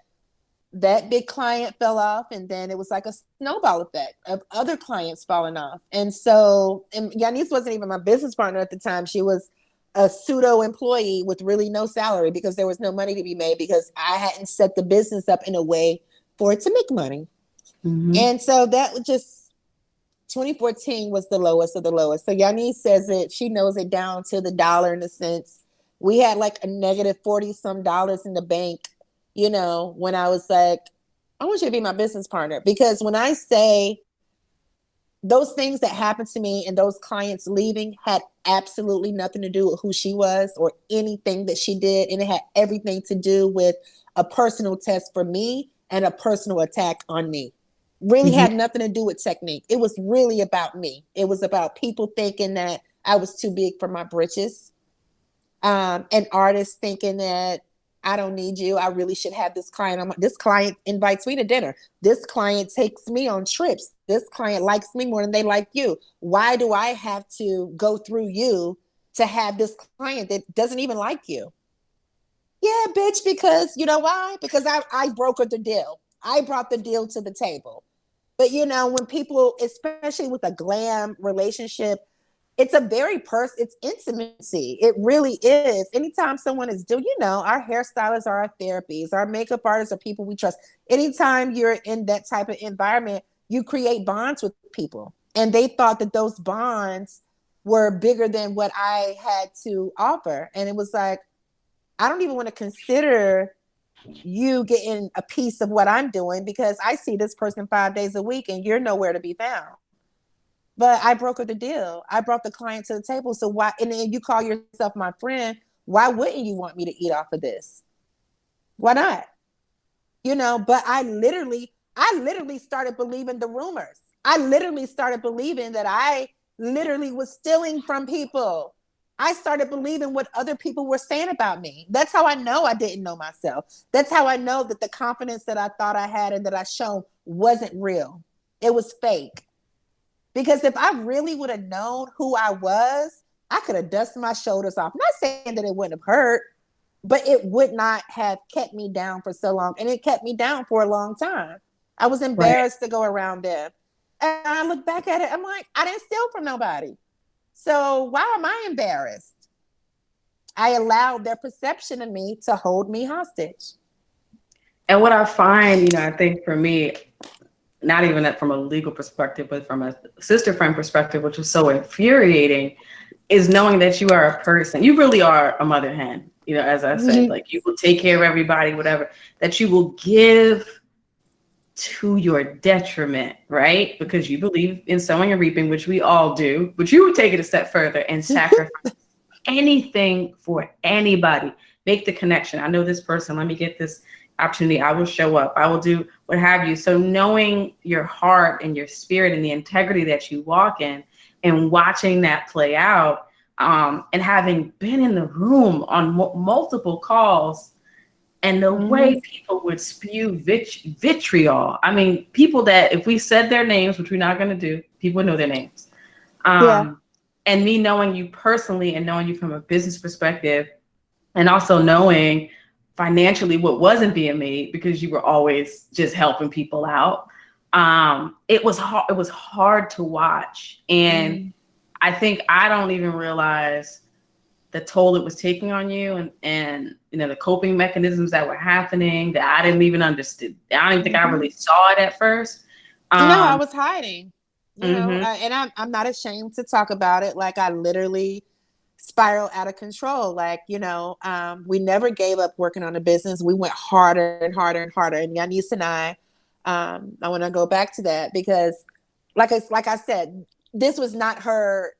that big client fell off, and then it was like a snowball effect of other clients falling off. And so, and Yanis wasn't even my business partner at the time. She was a pseudo employee with really no salary because there was no money to be made because I hadn't set the business up in a way for it to make money. Mm-hmm. And so that was just 2014 was the lowest of the lowest. So Yanis says it, she knows it down to the dollar in a sense. We had like a negative $40-some in the bank, when I was like, I want you to be my business partner. Because when I say those things that happened to me and those clients leaving had absolutely nothing to do with who she was or anything that she did. And it had everything to do with a personal test for me and a personal attack on me. Really had nothing to do with Teknique. It was really about me. It was about people thinking that I was too big for my britches. And artists thinking that I don't need you. I really should have this client. This client invites me to dinner. This client takes me on trips. This client likes me more than they like you. Why do I have to go through you to have this client that doesn't even like you. Yeah, bitch, because you know why? Because I brokered the deal. I brought the deal to the table. But you know, when people, especially with a glam relationship, it's a very it's intimacy. It really is. Anytime someone is doing, you know, our hairstylists are our therapies, our makeup artists are people we trust. Anytime you're in that type of environment, you create bonds with people. And they thought that those bonds were bigger than what I had to offer. And it was like, I don't even want to consider you getting a piece of what I'm doing because I see this person 5 days a week and you're nowhere to be found. But I brokered the deal. I brought the client to the table. So why, and then you call yourself my friend, why wouldn't you want me to eat off of this? Why not? You know, but I literally started believing the rumors. I literally started believing that I literally was stealing from people. I started believing what other people were saying about me. That's how I know I didn't know myself. That's how I know that the confidence that I thought I had and that I shown wasn't real. It was fake. Because if I really would have known who I was, I could have dusted my shoulders off. I'm not saying that it wouldn't have hurt, but it would not have kept me down for so long. And it kept me down for a long time. I was embarrassed to go around them. And I look back at it, I'm like, I didn't steal from nobody. So why am I embarrassed? I allowed their perception of me to hold me hostage. And what I find, you know, I think for me, not even that from a legal perspective, but from a sister friend perspective, which is so infuriating, is knowing that you are a person. You really are a mother hen. You know, as I said, like you will take care of everybody, whatever, that you will give to your detriment, right? Because you believe in sowing and reaping, which we all do, but you would take it a step further and sacrifice anything for anybody. Make the connection. I know this person, let me get this opportunity. I will show up. I will do what have you. So knowing your heart and your spirit and the integrity that you walk in and watching that play out, and having been in the room on multiple calls and the way people would spew vitriol. I mean, people that if we said their names, which we're not going to do, people know their names. And me knowing you personally and knowing you from a business perspective and also knowing financially what wasn't being made because you were always just helping people out. It was hard to watch. And I think I don't even realize the toll it was taking on you and you know, the coping mechanisms that were happening that I didn't even understand. I don't even think I really saw it at first. I was hiding, you know, and I'm not ashamed to talk about it. Like I literally spiraled out of control. Like, you know, we never gave up working on the business. We went harder and harder and harder. And Yanis and I want to go back to that because like I said, this was not her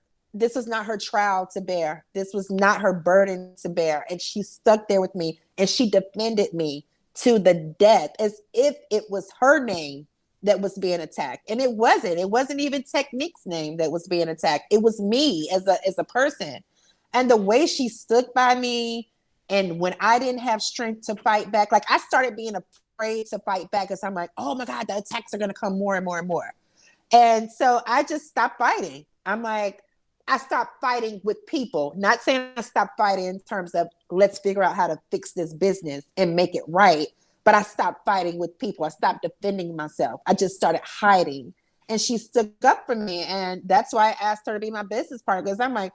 trial to bear. This was not her burden to bear. And she stuck there with me and she defended me to the death as if it was her name that was being attacked. And it wasn't even Teknique's name that was being attacked. It was me as a person. And the way she stood by me, and when I didn't have strength to fight back, like I started being afraid to fight back because I'm like, oh my God, the attacks are going to come more and more and more. And so I just stopped fighting. I'm like, I stopped fighting with people, not saying I stopped fighting in terms of let's figure out how to fix this business and make it right. But I stopped fighting with people. I stopped defending myself. I just started hiding. And she stood up for me. And that's why I asked her to be my business partner. Because I'm like,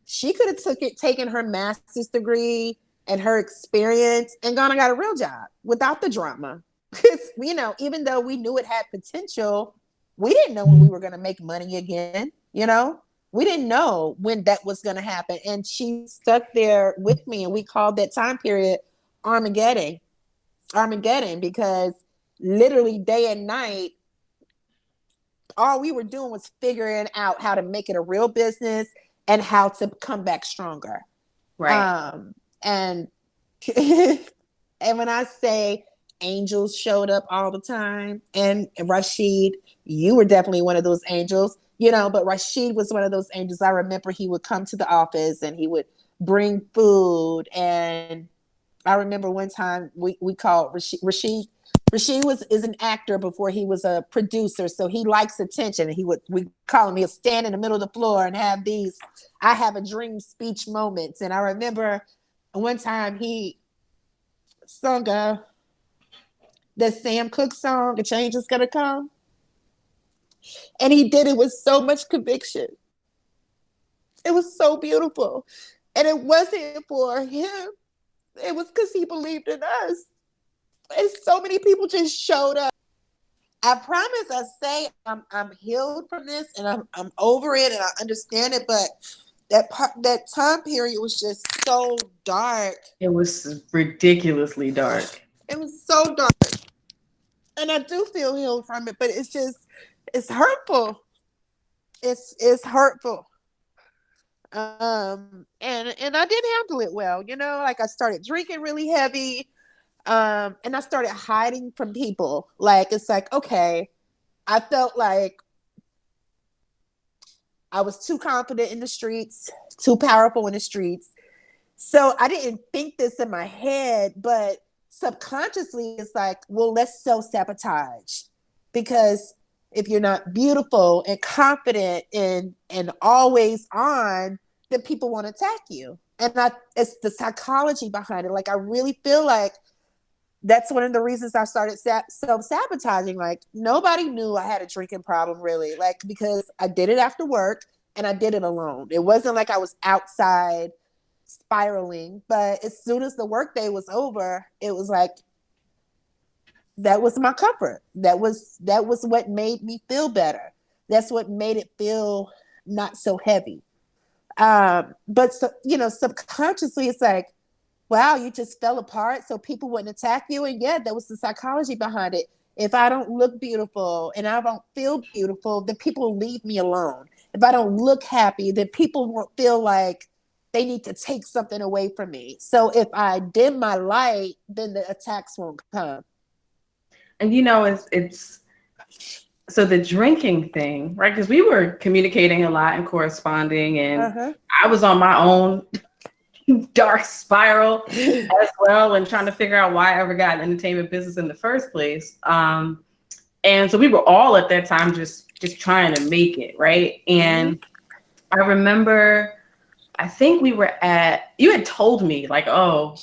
she could have taken her master's degree and her experience and gone and got a real job without the drama. Because, you know, even though we knew it had potential, we didn't know when we were going to make money again. You know, we didn't know when that was going to happen. And she stuck there with me. And we called that time period Armageddon, because literally day and night, all we were doing was figuring out how to make it a real business and how to come back stronger. Right. And and when I say angels showed up all the time, and Rashid, you were definitely one of those angels, you know, but Rashid was one of those angels. I remember he would come to the office and he would bring food. And I remember one time we called Rashid Rashid is an actor before he was a producer, so he likes attention. And we call him, he'll stand in the middle of the floor and have these I have a dream speech moments. And I remember one time he sung the Sam Cooke song, "A Change Is Gonna Come." And he did it with so much conviction. It was so beautiful. And it wasn't for him. It was because he believed in us. And so many people just showed up. I promise I say I'm healed from this and I'm over it and I understand it, but that time period was just so dark. It was ridiculously dark. It was so dark. And I do feel healed from it, but it's hurtful. It's hurtful. And I didn't handle it well, like I started drinking really heavy. And I started hiding from people. Like, it's like, okay, I felt like I was too confident in the streets, too powerful in the streets. So I didn't think this in my head, but subconsciously it's like, well, let's self-sabotage. Because if you're not beautiful and confident and always on, then people want to attack you. And it's the psychology behind it. Like, I really feel like that's one of the reasons I started self-sabotaging. Like, nobody knew I had a drinking problem, really. Like, because I did it after work and I did it alone. It wasn't like I was outside spiraling. But as soon as the workday was over, it was like, that was my comfort. That was what made me feel better. That's what made it feel not so heavy. But subconsciously it's like, wow, you just fell apart so people wouldn't attack you. And yeah, that was the psychology behind it. If I don't look beautiful and I don't feel beautiful, then people will leave me alone. If I don't look happy, then people won't feel like they need to take something away from me. So if I dim my light, then the attacks won't come. And it's so the drinking thing, right? Because we were communicating a lot and corresponding, and I was on my own dark spiral as well, and trying to figure out why I ever got in the entertainment business in the first place. And so we were all at that time just trying to make it, right? And I remember, I think you had told me like, oh,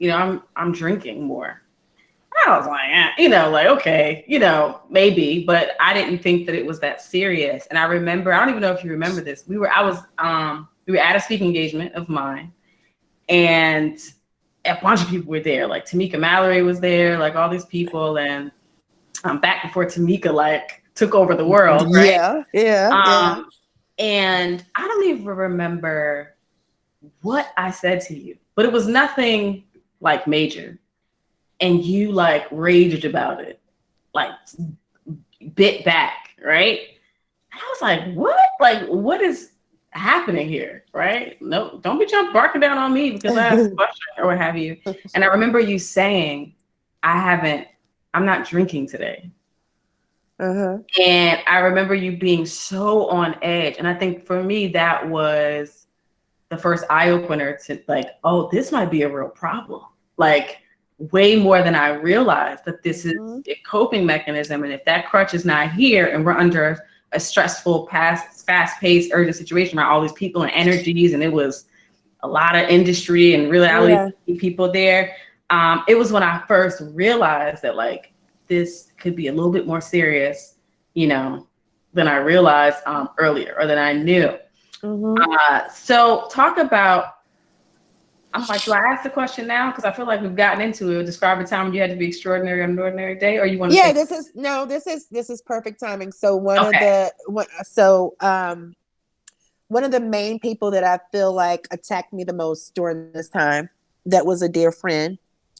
I'm drinking more. I was like, okay, maybe, but I didn't think that it was that serious. And I remember, I don't even know if you remember this. We were at a speaking engagement of mine, and a bunch of people were there. Like Tamika Mallory was there, like all these people, and back before Tamika like took over the world, right? Yeah. And I don't even remember what I said to you, but it was nothing like major. And you like raged about it, like bit back, right? And I was like, what? Like, what is happening here, right? No, don't be barking down on me because I asked a question or what have you. And I remember you saying, I'm not drinking today. And I remember you being so on edge. And I think for me, that was the first eye opener to like, oh, this might be a real problem. Like, way more than I realized that this is a coping mechanism. And if that crutch is not here and we're under a stressful, fast-paced, urgent situation by all these people and energies, and it was a lot of industry and reality people there, it was when I first realized that like this could be a little bit more serious, than I realized earlier or than I knew. So talk about, I'm like, do I ask the question now? Because I feel like we've gotten into it. Describe a time when you had to be extraordinary on an ordinary day, or you want to? Yeah, this is perfect timing. So one of the main people that I feel like attacked me the most during this time, that was a dear friend,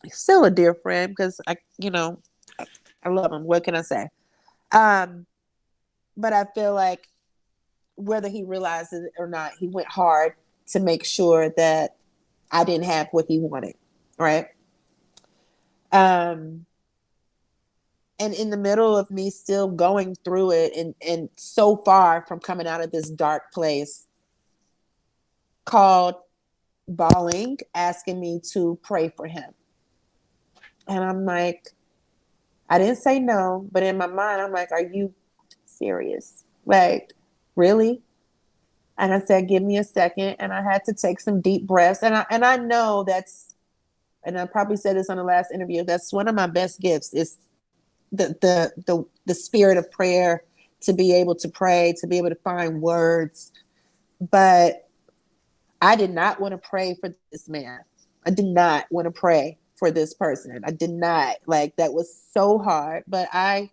still a dear friend, because I love him. What can I say? But I feel like whether he realized it or not, he went hard to make sure that I didn't have what he wanted, right? And in the middle of me still going through it and so far from coming out of this dark place, called bawling, asking me to pray for him. And I'm like, I didn't say no, but in my mind, I'm like, are you serious? Like, really? And I said, give me a second. And I had to take some deep breaths. And I know that's, and I probably said this on the last interview, that's one of my best gifts is the spirit of prayer, to be able to pray, to be able to find words. But I did not want to pray for this man. I did not want to pray for this person. I did not. Like, that was so hard. But I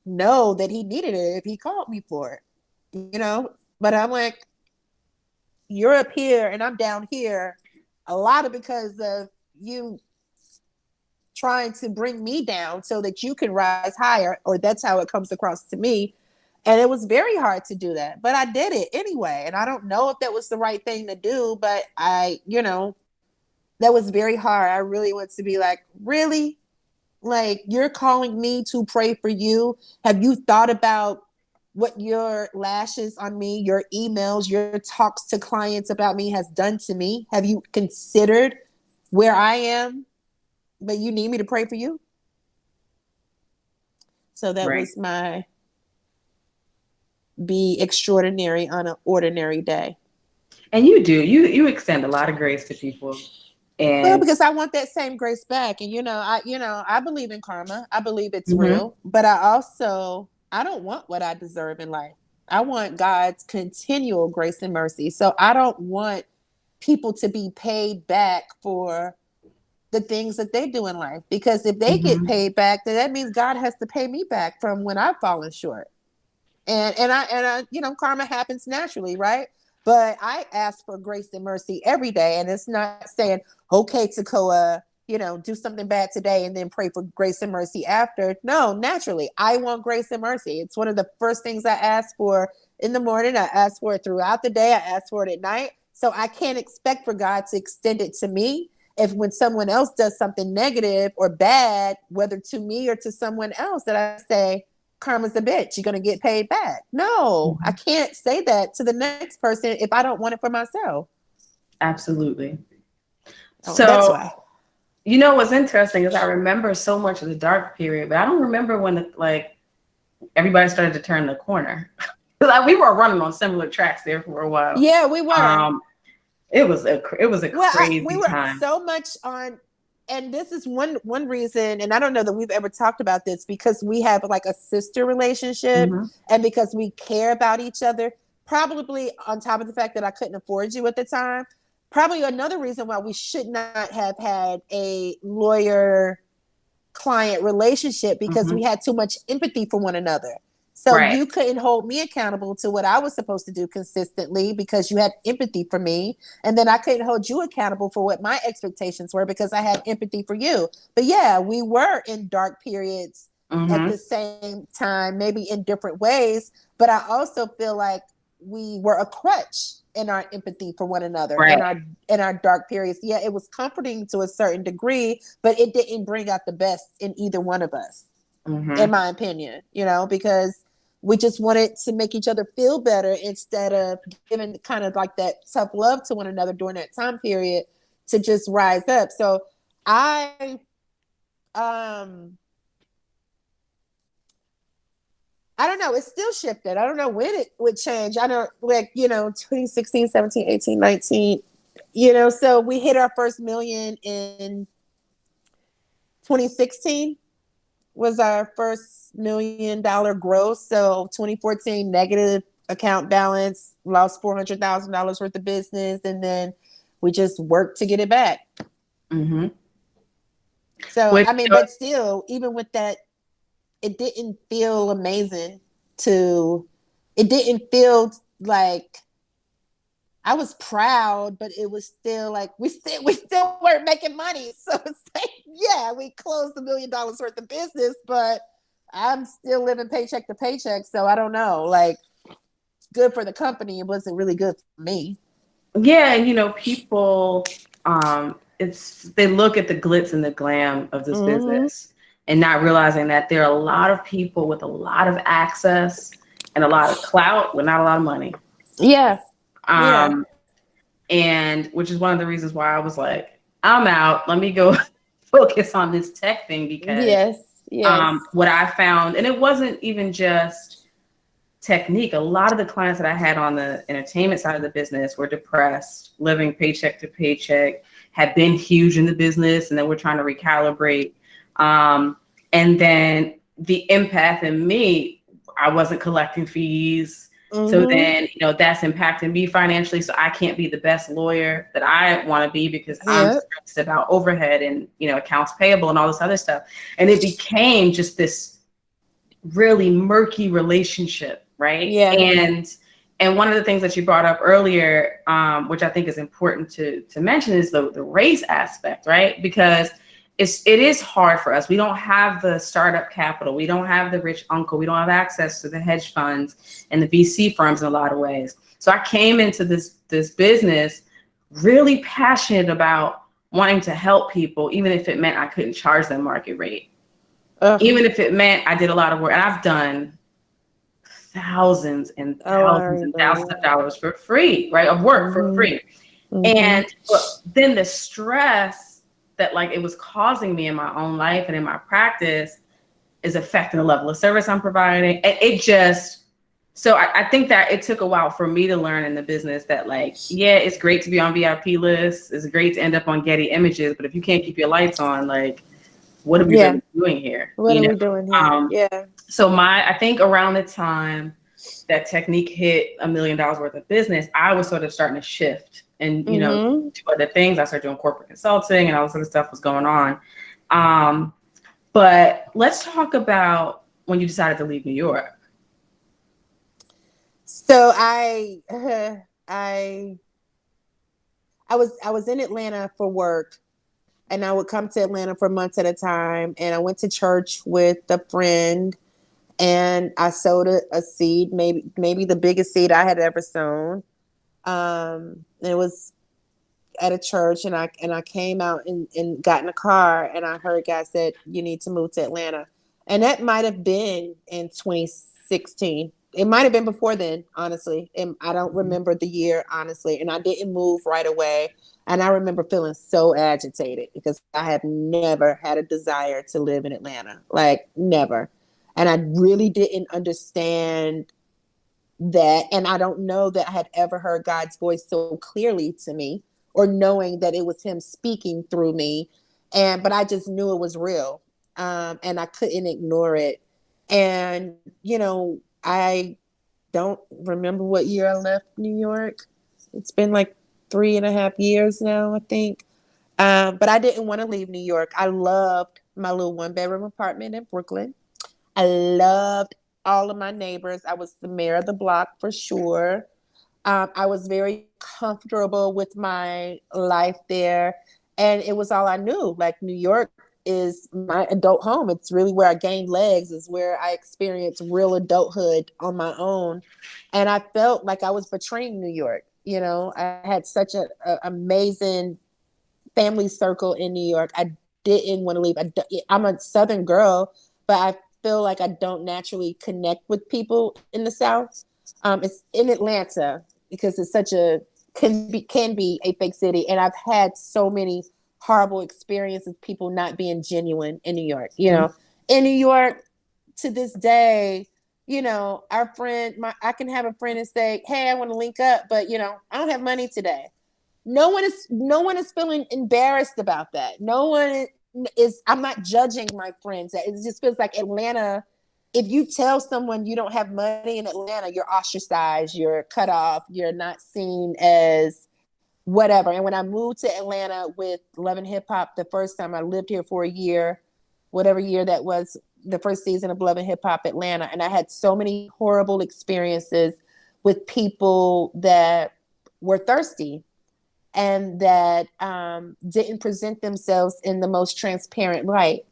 know that he needed it if he called me for it, you know? But I'm like, you're up here and I'm down here. A lot of because of you trying to bring me down so that you can rise higher, or that's how it comes across to me. And it was very hard to do that, but I did it anyway. And I don't know if that was the right thing to do, but that was very hard. I really want to be like, really? Like, you're calling me to pray for you? Have you thought about what your lashes on me, your emails, your talks to clients about me has done to me? Have you considered where I am, but you need me to pray for you? So that was my be extraordinary on an ordinary day. And you extend a lot of grace to people. And well, because I want that same grace back. And I believe in karma. I believe it's real, but I don't want what I deserve in life. I want God's continual grace and mercy. So I don't want people to be paid back for the things that they do in life, because if they get paid back, then that means God has to pay me back from when I've fallen short. And I karma happens naturally, right? But I ask for grace and mercy every day. And it's not saying, okay, Tekoa, do something bad today and then pray for grace and mercy after. No, naturally, I want grace and mercy. It's one of the first things I ask for in the morning. I ask for it throughout the day. I ask for it at night. So I can't expect for God to extend it to me if when someone else does something negative or bad, whether to me or to someone else, that I say, karma's a bitch, you're going to get paid back. No, I can't say that to the next person if I don't want it for myself. Absolutely. So that's why. What's interesting is I remember so much of the dark period, but I don't remember when everybody started to turn the corner. We were running on similar tracks there for a while. Yeah, we were. It was a crazy we were time. So much on. And this is one reason, and I don't know that we've ever talked about this, because we have like a sister relationship and because we care about each other, probably on top of the fact that I couldn't afford you at the time, probably another reason why we should not have had a lawyer-client relationship, because we had too much empathy for one another. So you couldn't hold me accountable to what I was supposed to do consistently because you had empathy for me. And then I couldn't hold you accountable for what my expectations were because I had empathy for you. But yeah, we were in dark periods at the same time, maybe in different ways. But I also feel like we were a crutch in our empathy for one another in our dark periods. Yeah, it was comforting to a certain degree, but it didn't bring out the best in either one of us, in my opinion, because we just wanted to make each other feel better instead of giving kind of like that tough love to one another during that time period to just rise up. So I don't know. It's still shifted. I don't know when it would change. I don't 2016, 17, 18, 19, so we hit our first million in 2016. Was our first $1 million gross. So 2014 negative account balance, lost $400,000 worth of business, and then we just worked to get it back. So but still, even with that, it didn't feel amazing. It didn't feel like I was proud, but it was still like we still weren't making money. So it's like, yeah, we closed $1 million worth of business, but I'm still living paycheck to paycheck. So I don't know, like, good for the company. It wasn't really good for me. Yeah, and people, they look at the glitz and the glam of this business and not realizing that there are a lot of people with a lot of access and a lot of clout with not a lot of money. Yeah. And which is one of the reasons why I was like, I'm out. Let me go focus on this tech thing because Yes. What I found, and it wasn't even just Technique. A lot of the clients that I had on the entertainment side of the business were depressed, living paycheck to paycheck, had been huge in the business, and then we're trying to recalibrate. And then the empath in me, I wasn't collecting fees. So then, that's impacting me financially. So I can't be the best lawyer that I want to be because I'm stressed about overhead and, accounts payable and all this other stuff. And it became just this really murky relationship, right? Yeah. And one of the things that you brought up earlier, which I think is important to mention, is the race aspect, right? Because it is hard for us. We don't have the startup capital. We don't have the rich uncle. We don't have access to the hedge funds and the VC firms in a lot of ways. So I came into this business really passionate about wanting to help people, even if it meant I couldn't charge them market rate. Even if it meant I did a lot of work. And I've done thousands and thousands and thousands of dollars for free, right? Of work for free. And but then the stress that it was causing me in my own life and in my practice is affecting the level of service I'm providing. And so I think that it took a while for me to learn in the business that it's great to be on VIP lists. It's great to end up on Getty Images, but if you can't keep your lights on, what are we really doing here? What are we doing here? So I think around the time that Technique hit $1 million worth of business, I was sort of starting to shift and, do other things. I started doing corporate consulting and all this other stuff was going on. But let's talk about when you decided to leave New York. So I was in Atlanta for work, and I would come to Atlanta for months at a time. And I went to church with a friend, and I sowed a seed, maybe the biggest seed I had ever sown. It was at a church, and I came out and got in a car, and I heard God said, "You need to move to Atlanta," and that might have been in 2016. It might have been before then, honestly. And I don't remember the year, honestly. And I didn't move right away. And I remember feeling so agitated because I have never had a desire to live in Atlanta, never. And I really didn't understand that. And I don't know that I had ever heard God's voice so clearly to me, or knowing that it was him speaking through me. But I just knew it was real. And I couldn't ignore it. And, I don't remember what year I left New York. It's been 3.5 years now, I think. But I didn't want to leave New York. I loved my little 1-bedroom apartment in Brooklyn. I loved all of my neighbors. I was the mayor of the block for sure. I was very comfortable with my life there. And it was all I knew. New York is my adult home. It's really where I gained legs. It's where I experienced real adulthood on my own. And I felt like I was betraying New York. I had such an amazing family circle in New York. I didn't want to leave. I'm a Southern girl, but I feel like I don't naturally connect with people in the South. It's in Atlanta because it's can be a fake city. And I've had so many horrible experiences, people not being genuine in New York. In New York to this day, our friend, I can have a friend and say, "Hey, I want to link up, but I don't have money today." No one is feeling embarrassed about that. No one is. I'm not judging my friends. It just feels like Atlanta. If you tell someone you don't have money in Atlanta, you're ostracized, you're cut off, you're not seen as whatever. And when I moved to Atlanta with Love and Hip Hop, the first time I lived here for a year, whatever year that was, the first season of Love and Hip Hop Atlanta, and I had so many horrible experiences with people that were thirsty and that didn't present themselves in the most transparent light.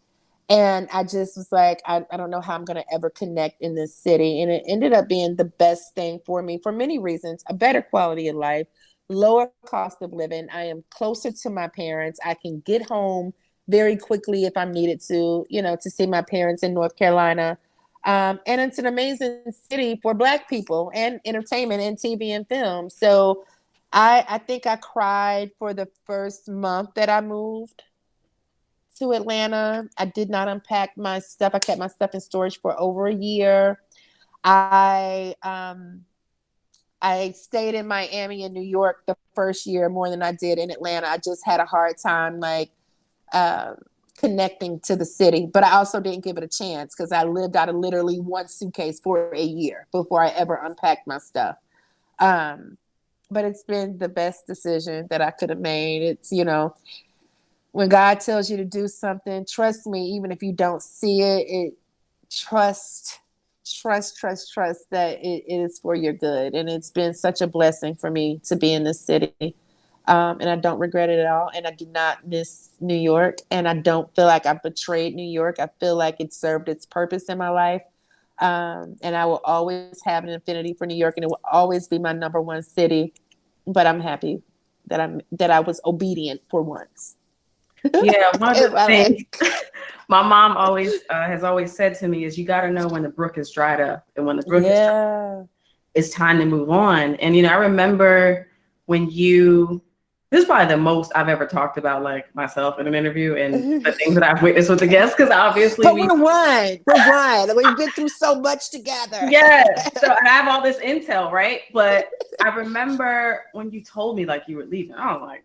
And I just was like, I don't know how I'm going to ever connect in this city. And it ended up being the best thing for me for many reasons: a better quality of life, lower cost of living. I am closer to my parents. I can get home very quickly if I'm needed to see my parents in North Carolina. And it's an amazing city for Black people and entertainment and TV and film. So I think I cried for the first month that I moved. to Atlanta. I did not unpack my stuff. I kept my stuff in storage for over a year. I stayed in Miami and New York the first year more than I did in Atlanta. I just had a hard time connecting to the city, but I also didn't give it a chance because I lived out of literally one suitcase for a year before I ever unpacked my stuff. But it's been the best decision that I could have made. It's, when God tells you to do something, trust me, even if you don't see it, trust that it is for your good. And it's been such a blessing for me to be in this city. And I don't regret it at all. And I do not miss New York. And I don't feel like I betrayed New York. I feel like it served its purpose in my life. And I will always have an affinity for New York, and it will always be my number one city. But I'm happy that I was obedient for once. Yeah, one of the things my mom has always said to me is you got to know when the brook is dried up, and when the brook is dried up, it's time to move on. And I remember when this is probably the most I've ever talked about like myself in an interview and the things that I've witnessed with the guests, because obviously we're one. We've been through so much together. Yes. So I have all this intel, right? But I remember when you told me like you were leaving, I was like,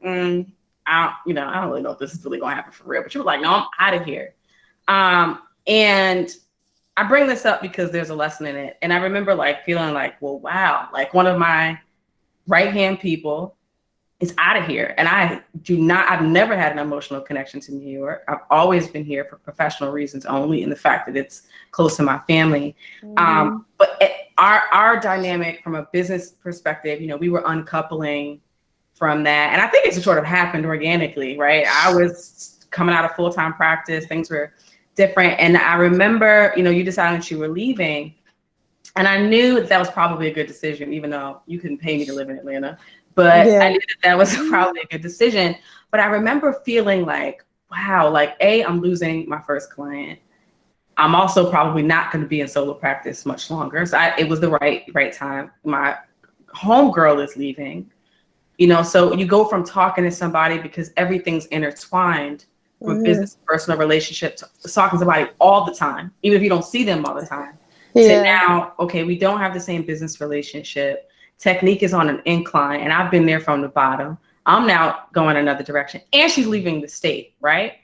I don't really know if this is really gonna happen for real. But you were like, no, I'm out of here. And I bring this up because there's a lesson in it. And I remember like feeling like, well, wow, like one of my right-hand people is out of here. And I've never had an emotional connection to New York. I've always been here for professional reasons only, and the fact that it's close to my family. But our dynamic from a business perspective, we were uncoupling from that. And I think it just sort of happened organically, right? I was coming out of full-time practice. Things were different. And I remember, you decided that you were leaving. And I knew that was probably a good decision, even though you couldn't pay me to live in Atlanta. But I knew that was probably a good decision. But I remember feeling like, wow, like I'm losing my first client. I'm also probably not going to be in solo practice much longer. So it was the right time. My homegirl is leaving. So you go from talking to somebody because everything's intertwined from business, personal relationship, to talking to somebody all the time, even if you don't see them all the time. To now, okay, we don't have the same business relationship. Teknique is on an incline, and I've been there from the bottom. I'm now going another direction, and she's leaving the state, right?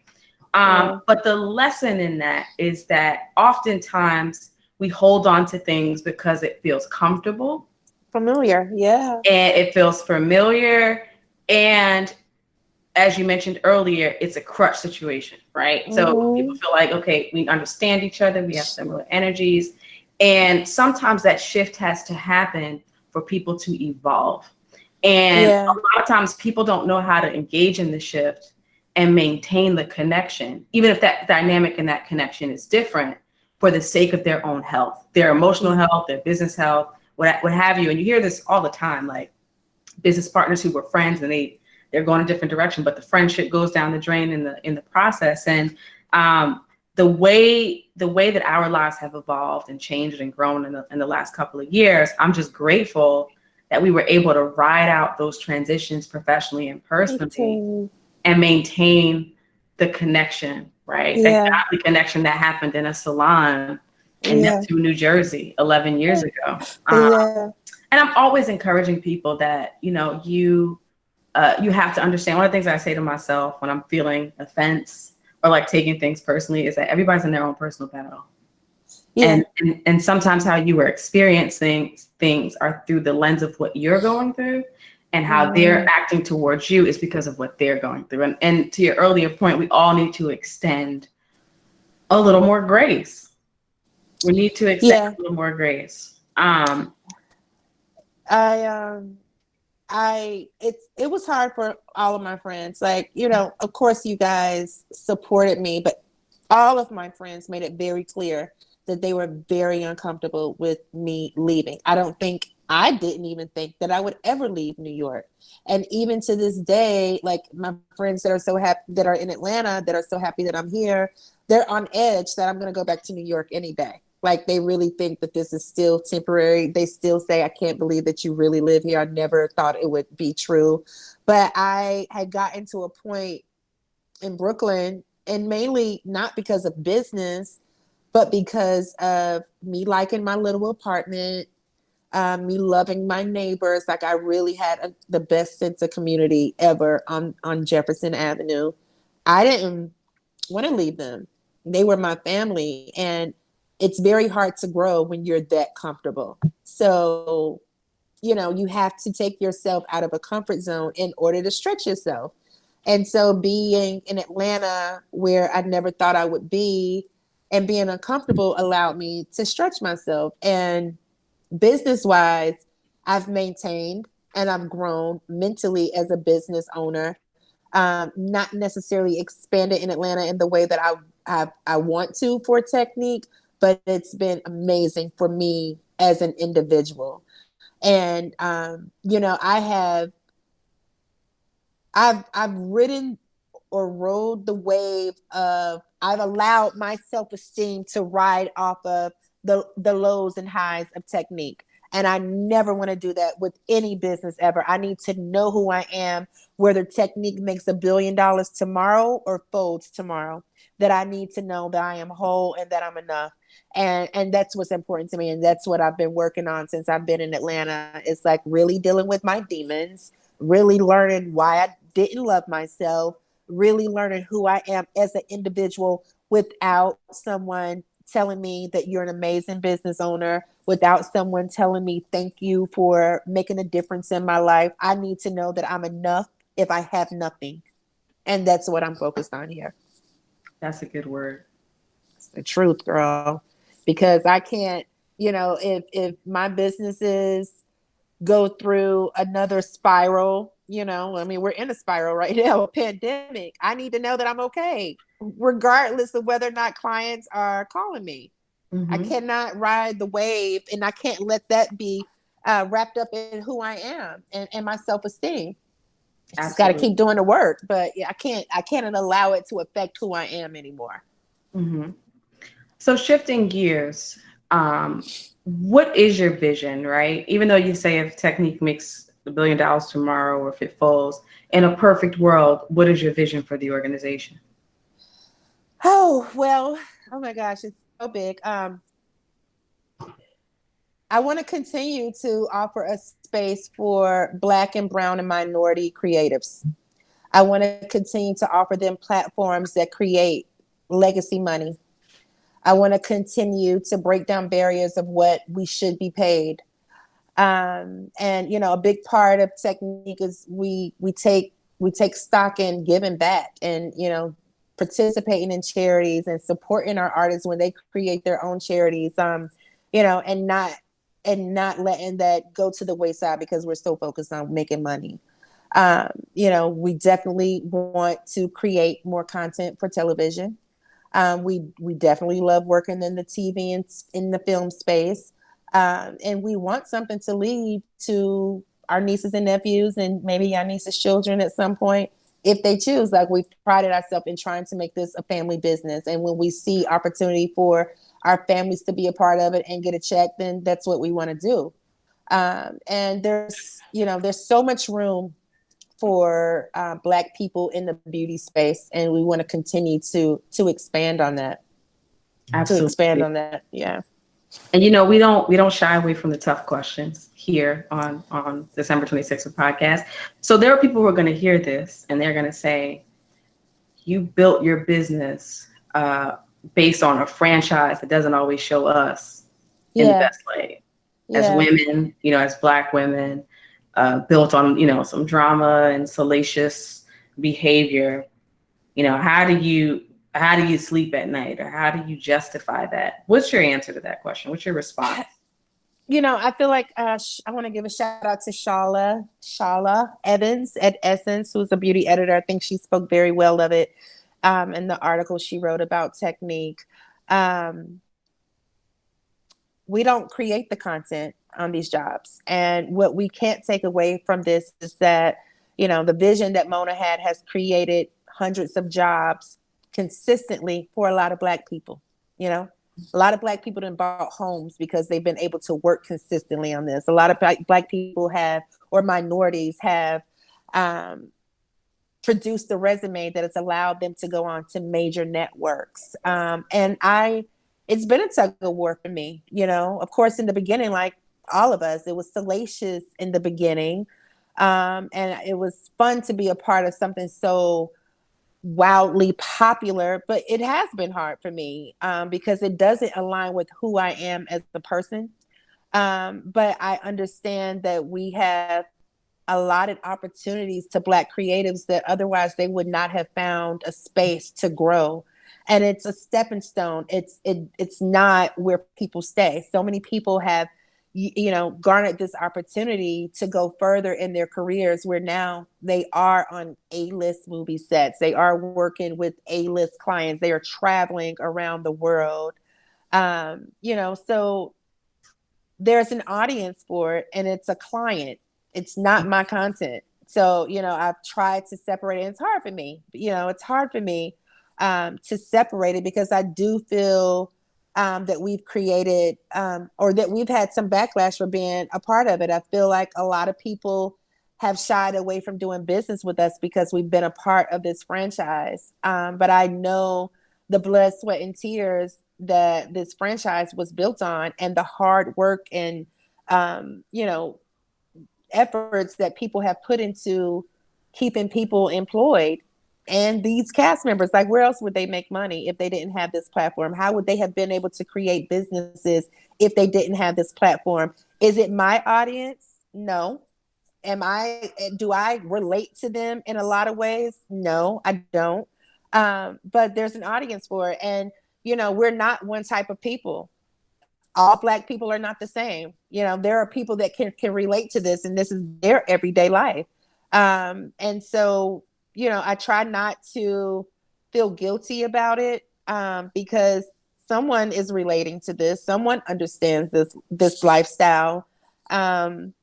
But the lesson in that is that oftentimes we hold on to things because it feels comfortable. Familiar, yeah. And it feels familiar. And as you mentioned earlier, it's a crutch situation, right? So people feel like, okay, we understand each other. We have similar energies. And sometimes that shift has to happen for people to evolve. And a lot of times people don't know how to engage in the shift and maintain the connection, even if that dynamic and that connection is different, for the sake of their own health, their emotional health, their business health, what have you. And you hear this all the time, like business partners who were friends and they're going a different direction, but the friendship goes down the drain in the process. And the way that our lives have evolved and changed and grown in the last couple of years, I'm just grateful that we were able to ride out those transitions professionally and personally and maintain the connection, right? That godly connection that happened in a salon in Neptune, New Jersey, 11 years ago. And I'm always encouraging people that, you have to understand. One of the things I say to myself when I'm feeling offense or like taking things personally is that everybody's in their own personal battle. And sometimes how you are experiencing things are through the lens of what you're going through, and how they're acting towards you is because of what they're going through. And to your earlier point, we all need to extend a little more grace. We need to extend a little more grace. It was hard for all of my friends. Like, of course you guys supported me, but all of my friends made it very clear that they were very uncomfortable with me leaving. I didn't even think that I would ever leave New York. And even to this day, like my friends that are so happy, that are in Atlanta, that are so happy that I'm here, they're on edge that I'm going to go back to New York any day. Like they really think that this is still temporary. They still say, I can't believe that you really live here. I never thought it would be true. But I had gotten to a point in Brooklyn and mainly not because of business, but because of me liking my little apartment, me loving my neighbors. Like I really had the best sense of community ever on Jefferson Avenue. I didn't want to leave them. They were my family, and it's very hard to grow when you're that comfortable. So, you have to take yourself out of a comfort zone in order to stretch yourself. And so being in Atlanta, where I never thought I would be, and being uncomfortable allowed me to stretch myself. And business wise, I've maintained and I've grown mentally as a business owner. Not necessarily expanded in Atlanta in the way that I want to for Teknique, but it's been amazing for me as an individual. And I've ridden or rode the wave of, I've allowed my self-esteem to ride off of the lows and highs of Teknique. And I never want to do that with any business ever. I need to know who I am, whether Teknique makes $1 billion tomorrow or folds tomorrow, that I need to know that I am whole and that I'm enough. And that's what's important to me. And that's what I've been working on since I've been in Atlanta. It's like really dealing with my demons, really learning why I didn't love myself, really learning who I am as an individual without someone telling me that you're an amazing business owner, without someone telling me thank you for making a difference in my life. I need to know that I'm enough if I have nothing. And that's what I'm focused on here. That's a good word. It's the truth, girl. Because I can't, if my businesses go through another spiral, we're in a spiral right now, a pandemic. I need to know that I'm okay, regardless of whether or not clients are calling me. Mm-hmm. I cannot ride the wave, and I can't let that be wrapped up in who I am and my self-esteem. I just got to keep doing the work, but I can't allow it to affect who I am anymore. Mm-hmm. So shifting gears, what is your vision, right? Even though you say if Teknique makes $1 billion tomorrow or if it falls, in a perfect world, what is your vision for the organization? Oh, well, oh my gosh, it's so big. I want to continue to offer a space for Black and Brown and minority creatives. I want to continue to offer them platforms that create legacy money. I want to continue to break down barriers of what we should be paid. And a big part of Teknique is we take stock in giving back and participating in charities and supporting our artists when they create their own charities. And not letting that go to the wayside because we're so focused on making money. We definitely want to create more content for television. We definitely love working in the TV and in the film space. And we want something to leave to our nieces and nephews and maybe our nieces' children at some point, if they choose. Like, we've prided ourselves in trying to make this a family business. And when we see opportunity for our families to be a part of it and get a check, then that's what we want to do. And there's so much room for Black people in the beauty space, and we want to continue to expand on that. Absolutely. To expand on that, yeah. And we don't shy away from the tough questions here on December 26th podcast. So there are people who are going to hear this and they're going to say, you built your business based on a franchise that doesn't always show us in the best way. As women, as Black women, built on, some drama and salacious behavior. How do you sleep at night, or how do you justify that? What's your answer to that question? What's your response? I feel like I want to give a shout out to Shala Evans at Essence, who's a beauty editor. I think she spoke very well of it in the article she wrote about Teknique. We don't create the content on these jobs. And what we can't take away from this is that, the vision that Mona had has created hundreds of jobs consistently for a lot of Black people. A lot of Black people done bought homes because they've been able to work consistently on this. A lot of Black people have, or minorities have, produced a resume that has allowed them to go on to major networks. It's been a tug of war for me, of course, in the beginning, like all of us, it was salacious in the beginning. And it was fun to be a part of something so wildly popular, but it has been hard for me because it doesn't align with who I am as a person. But I understand that we have allotted opportunities to Black creatives that otherwise they would not have found a space to grow. And it's a stepping stone. It's not where people stay. So many people have, garnered this opportunity to go further in their careers, where now they are on A-list movie sets. They are working with A-list clients. They are traveling around the world. So there's an audience for it, and it's a client. It's not my content. So, I've tried to separate it. It's hard for me. It's hard for me to separate it, because I do feel that we've created or that we've had some backlash for being a part of it. I feel like a lot of people have shied away from doing business with us because we've been a part of this franchise. But I know the blood, sweat, and tears that this franchise was built on, and the hard work and, efforts that people have put into keeping people employed. And these cast members, like, where else would they make money if they didn't have this platform? How would they have been able to create businesses if they didn't have this platform? Is it my audience? No. Do I relate to them in a lot of ways? No, I don't. But there's an audience for it. And, we're not one type of people. All Black people are not the same. There are people that can relate to this, and this is their everyday life. And so, I try not to feel guilty about it because someone is relating to this. Someone understands this lifestyle. And,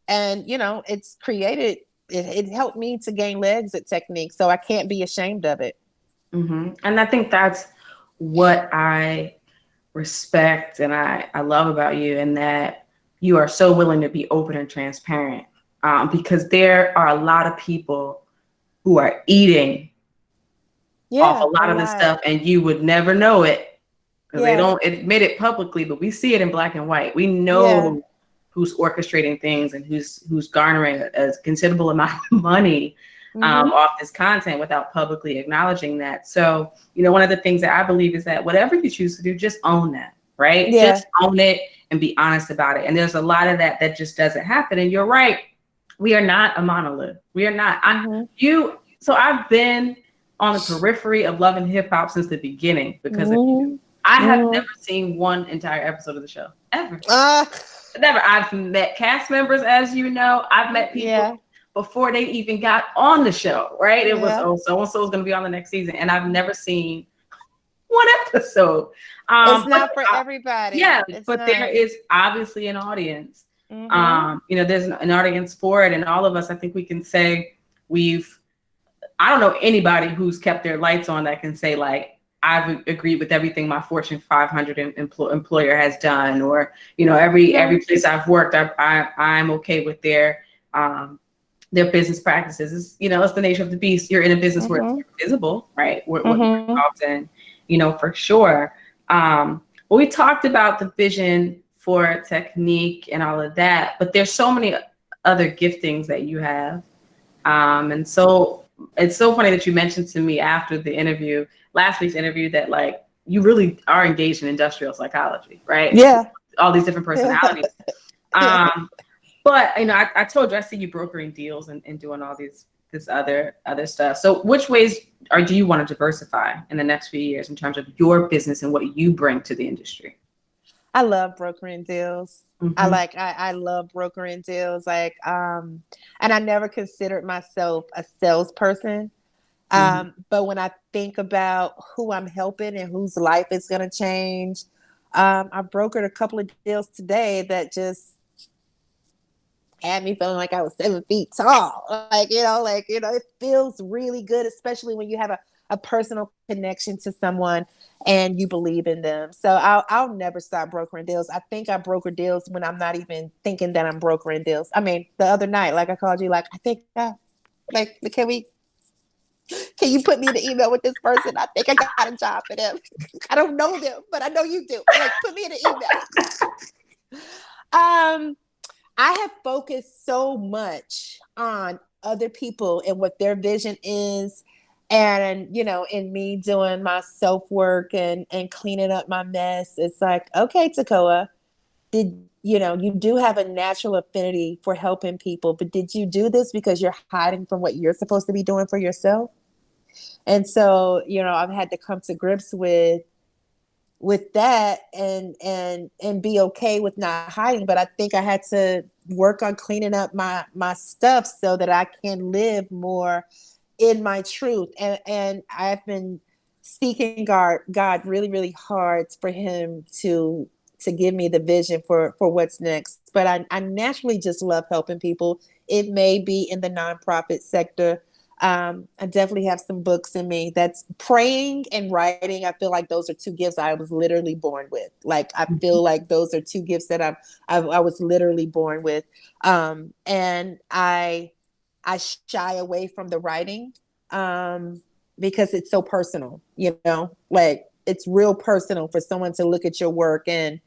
it's created, it helped me to gain legs at Teknique. So I can't be ashamed of it. Mm-hmm. And I think that's what I respect and I love about you, and that you are so willing to be open and transparent because there are a lot of people who are eating off a lot of this stuff, and you would never know it because they don't admit it publicly, but we see it in black and white. We know who's orchestrating things and who's garnering a considerable amount of money off this content without publicly acknowledging that. So, one of the things that I believe is that whatever you choose to do, just own that, right? Yeah. Just own it and be honest about it. And there's a lot of that just doesn't happen. And you're right. We are not a monolith. We are not. So I've been on the periphery of Love and Hip Hop since the beginning because of you. I have never seen one entire episode of the show ever. Never. I've met cast members, as you know. I've met people before they even got on the show. Right? It was so and so is going to be on the next season, and I've never seen one episode. It's not for everybody. Yeah, but there is obviously an audience. There's an audience for it, and all of us, I think we can say I don't know anybody who's kept their lights on that can say, like, I've agreed with everything my Fortune 500 employer has done, or, every place I've worked, I'm okay with their business practices. It's the nature of the beast. You're in a business where it's visible, right? What you're involved in, for sure. Well, we talked about the vision for Teknique and all of that, but there's so many other giftings that you have. And so it's so funny that you mentioned to me after the interview, last week's interview, that like you really are engaged in industrial psychology, right? Yeah. All these different personalities. But I told you I see you brokering deals and doing all this other stuff. So which ways do you want to diversify in the next few years in terms of your business and what you bring to the industry? I love brokering deals. I love brokering deals. Like, and I never considered myself a salesperson. But when I think about who I'm helping and whose life is going to change, I brokered a couple of deals today that just had me feeling like I was 7 feet tall. It feels really good, especially when you have a personal connection to someone and you believe in them. So I'll never stop brokering deals. I think I broker deals when I'm not even thinking that I'm brokering deals. I mean, the other night, like I called you, like, I think, can we Can you put me in the email with this person? I think I got a job for them. I don't know them, but I know you do. Like, put me in the email. I have focused so much on other people and what their vision is. And, in me doing my self-work and cleaning up my mess, it's like, okay, Tekoa, you do have a natural affinity for helping people, but did you do this because you're hiding from what you're supposed to be doing for yourself? And so, I've had to come to grips with that and be okay with not hiding. But I think I had to work on cleaning up my stuff so that I can live more in my truth. And I've been seeking God really, really hard for him to give me the vision for what's next. But I naturally just love helping people. It may be in the nonprofit sector. I definitely have some books in me. That's praying and writing. I feel like those are two gifts I was literally born with. Like, I feel like those are two gifts that I was literally born with. And I shy away from the writing because it's so personal, like it's real personal for someone to look at your work and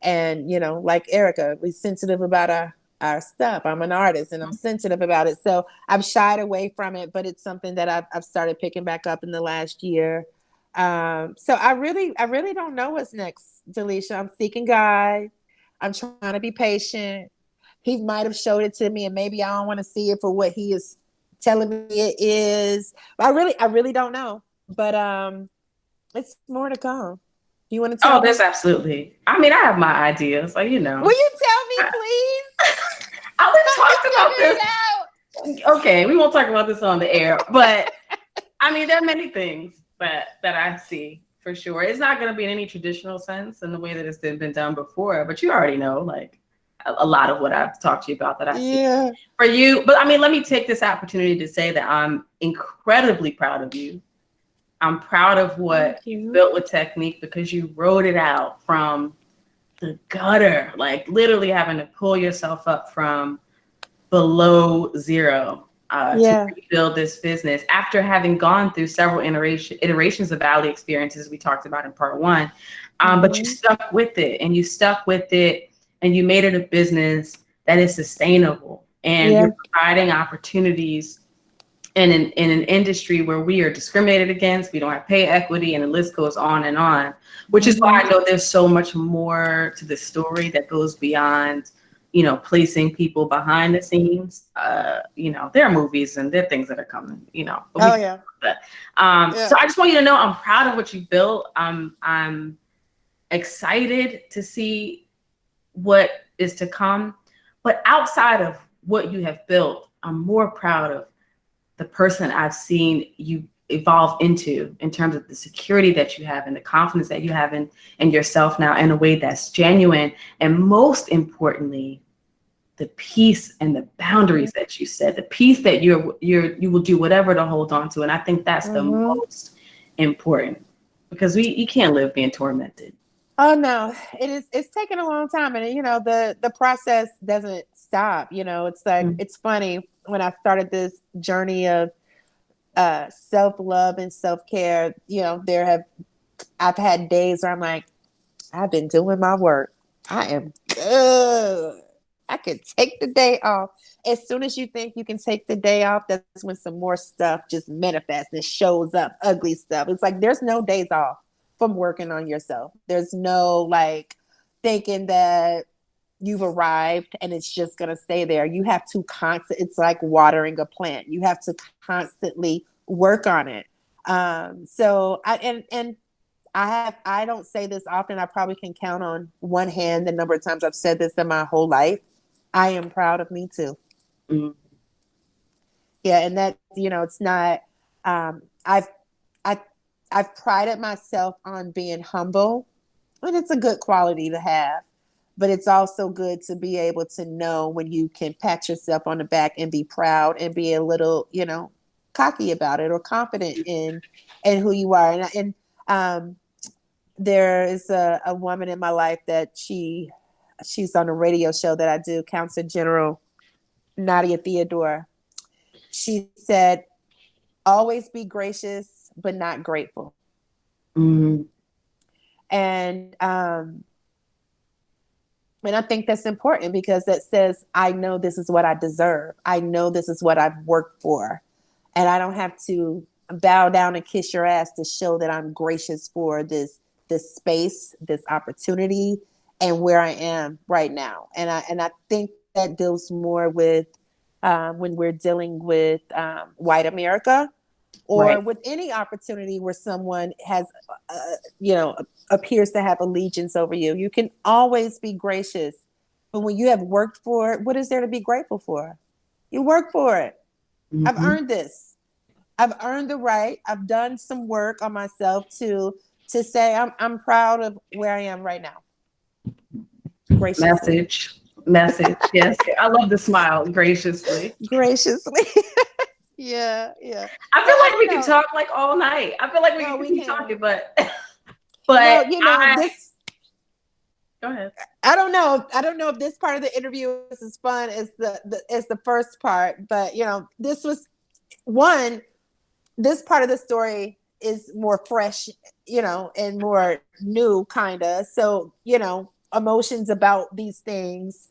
like Erica, we're sensitive about our stuff. I'm an artist and I'm sensitive about it. So I've shied away from it, but it's something that I've started picking back up in the last year. So I really don't know what's next, Delisha. I'm seeking God. I'm trying to be patient. He might have showed it to me and maybe I don't want to see it for what he is telling me it is. But I really don't know. But it's more to come. You want to tell me? There's absolutely. I mean, I have my ideas. Like, Will you tell me, please? I was talking about this. Okay, we won't talk about this on the air, but I mean, there are many things that I see for sure. It's not going to be in any traditional sense in the way that it's been done before, but you already know, like, a lot of what I've talked to you about that I see for you. But I mean, let me take this opportunity to say that I'm incredibly proud of you. I'm proud of what you built with Teknique because you wrote it out from the gutter, like literally having to pull yourself up from below zero to rebuild this business after having gone through several iterations of valley experiences we talked about in part one. But you stuck with it and you made it a business that is sustainable and you're providing opportunities in an industry where we are discriminated against, we don't have pay equity, and the list goes on, which is why I know there's so much more to the story that goes beyond, placing people behind the scenes. There are movies and there are things that are coming, So I just want you to know I'm proud of what you built. I'm excited to see what is to come. But outside of what you have built, I'm more proud of the person I've seen you evolve into in terms of the security that you have and the confidence that you have in yourself now in a way that's genuine. And most importantly, the peace and the boundaries that you set, the peace that you will do whatever to hold on to. And I think that's the most important because you can't live being tormented. Oh no, it's taken a long time. And the process doesn't stop. It's like, it's funny when I started this journey of self-love and self-care, I've had days where I'm like, I've been doing my work. I am good. I can take the day off. As soon as you think you can take the day off, that's when some more stuff just manifests and shows up, ugly stuff. It's like, there's no days off from working on yourself. There's no like thinking that you've arrived and it's just going to stay there. You have to it's like watering a plant. You have to constantly work on it. So I don't say this often. I probably can count on one hand the number of times I've said this in my whole life. I am proud of me too. Mm-hmm. Yeah. And that, it's not, I've prided myself on being humble, and it's a good quality to have, but it's also good to be able to know when you can pat yourself on the back and be proud and be a little, cocky about it or confident in who you are. And there is a woman in my life that she's on a radio show that I do, Counselor General Nadia Theodore. She said, always be gracious, but not grateful. Mm. And I think that's important because that says, I know this is what I deserve. I know this is what I've worked for. And I don't have to bow down and kiss your ass to show that I'm gracious for this space, this opportunity, and where I am right now. And I think that deals more with when we're dealing with white America, or Right. with any opportunity where someone has, appears to have allegiance over you. You can always be gracious. But when you have worked for it, what is there to be grateful for? You work for it. Mm-hmm. I've earned this. I've earned the right. I've done some work on myself to say I'm proud of where I am right now. Graciously. Message. Yes. I love the smile. Graciously. Graciously. Yeah. I feel like we could talk like all night. I feel like we can keep talking, but well, this. Go ahead. I don't know if this part of the interview is as fun as the first part, but this part of the story is more fresh, and more new kind of. So, emotions about these things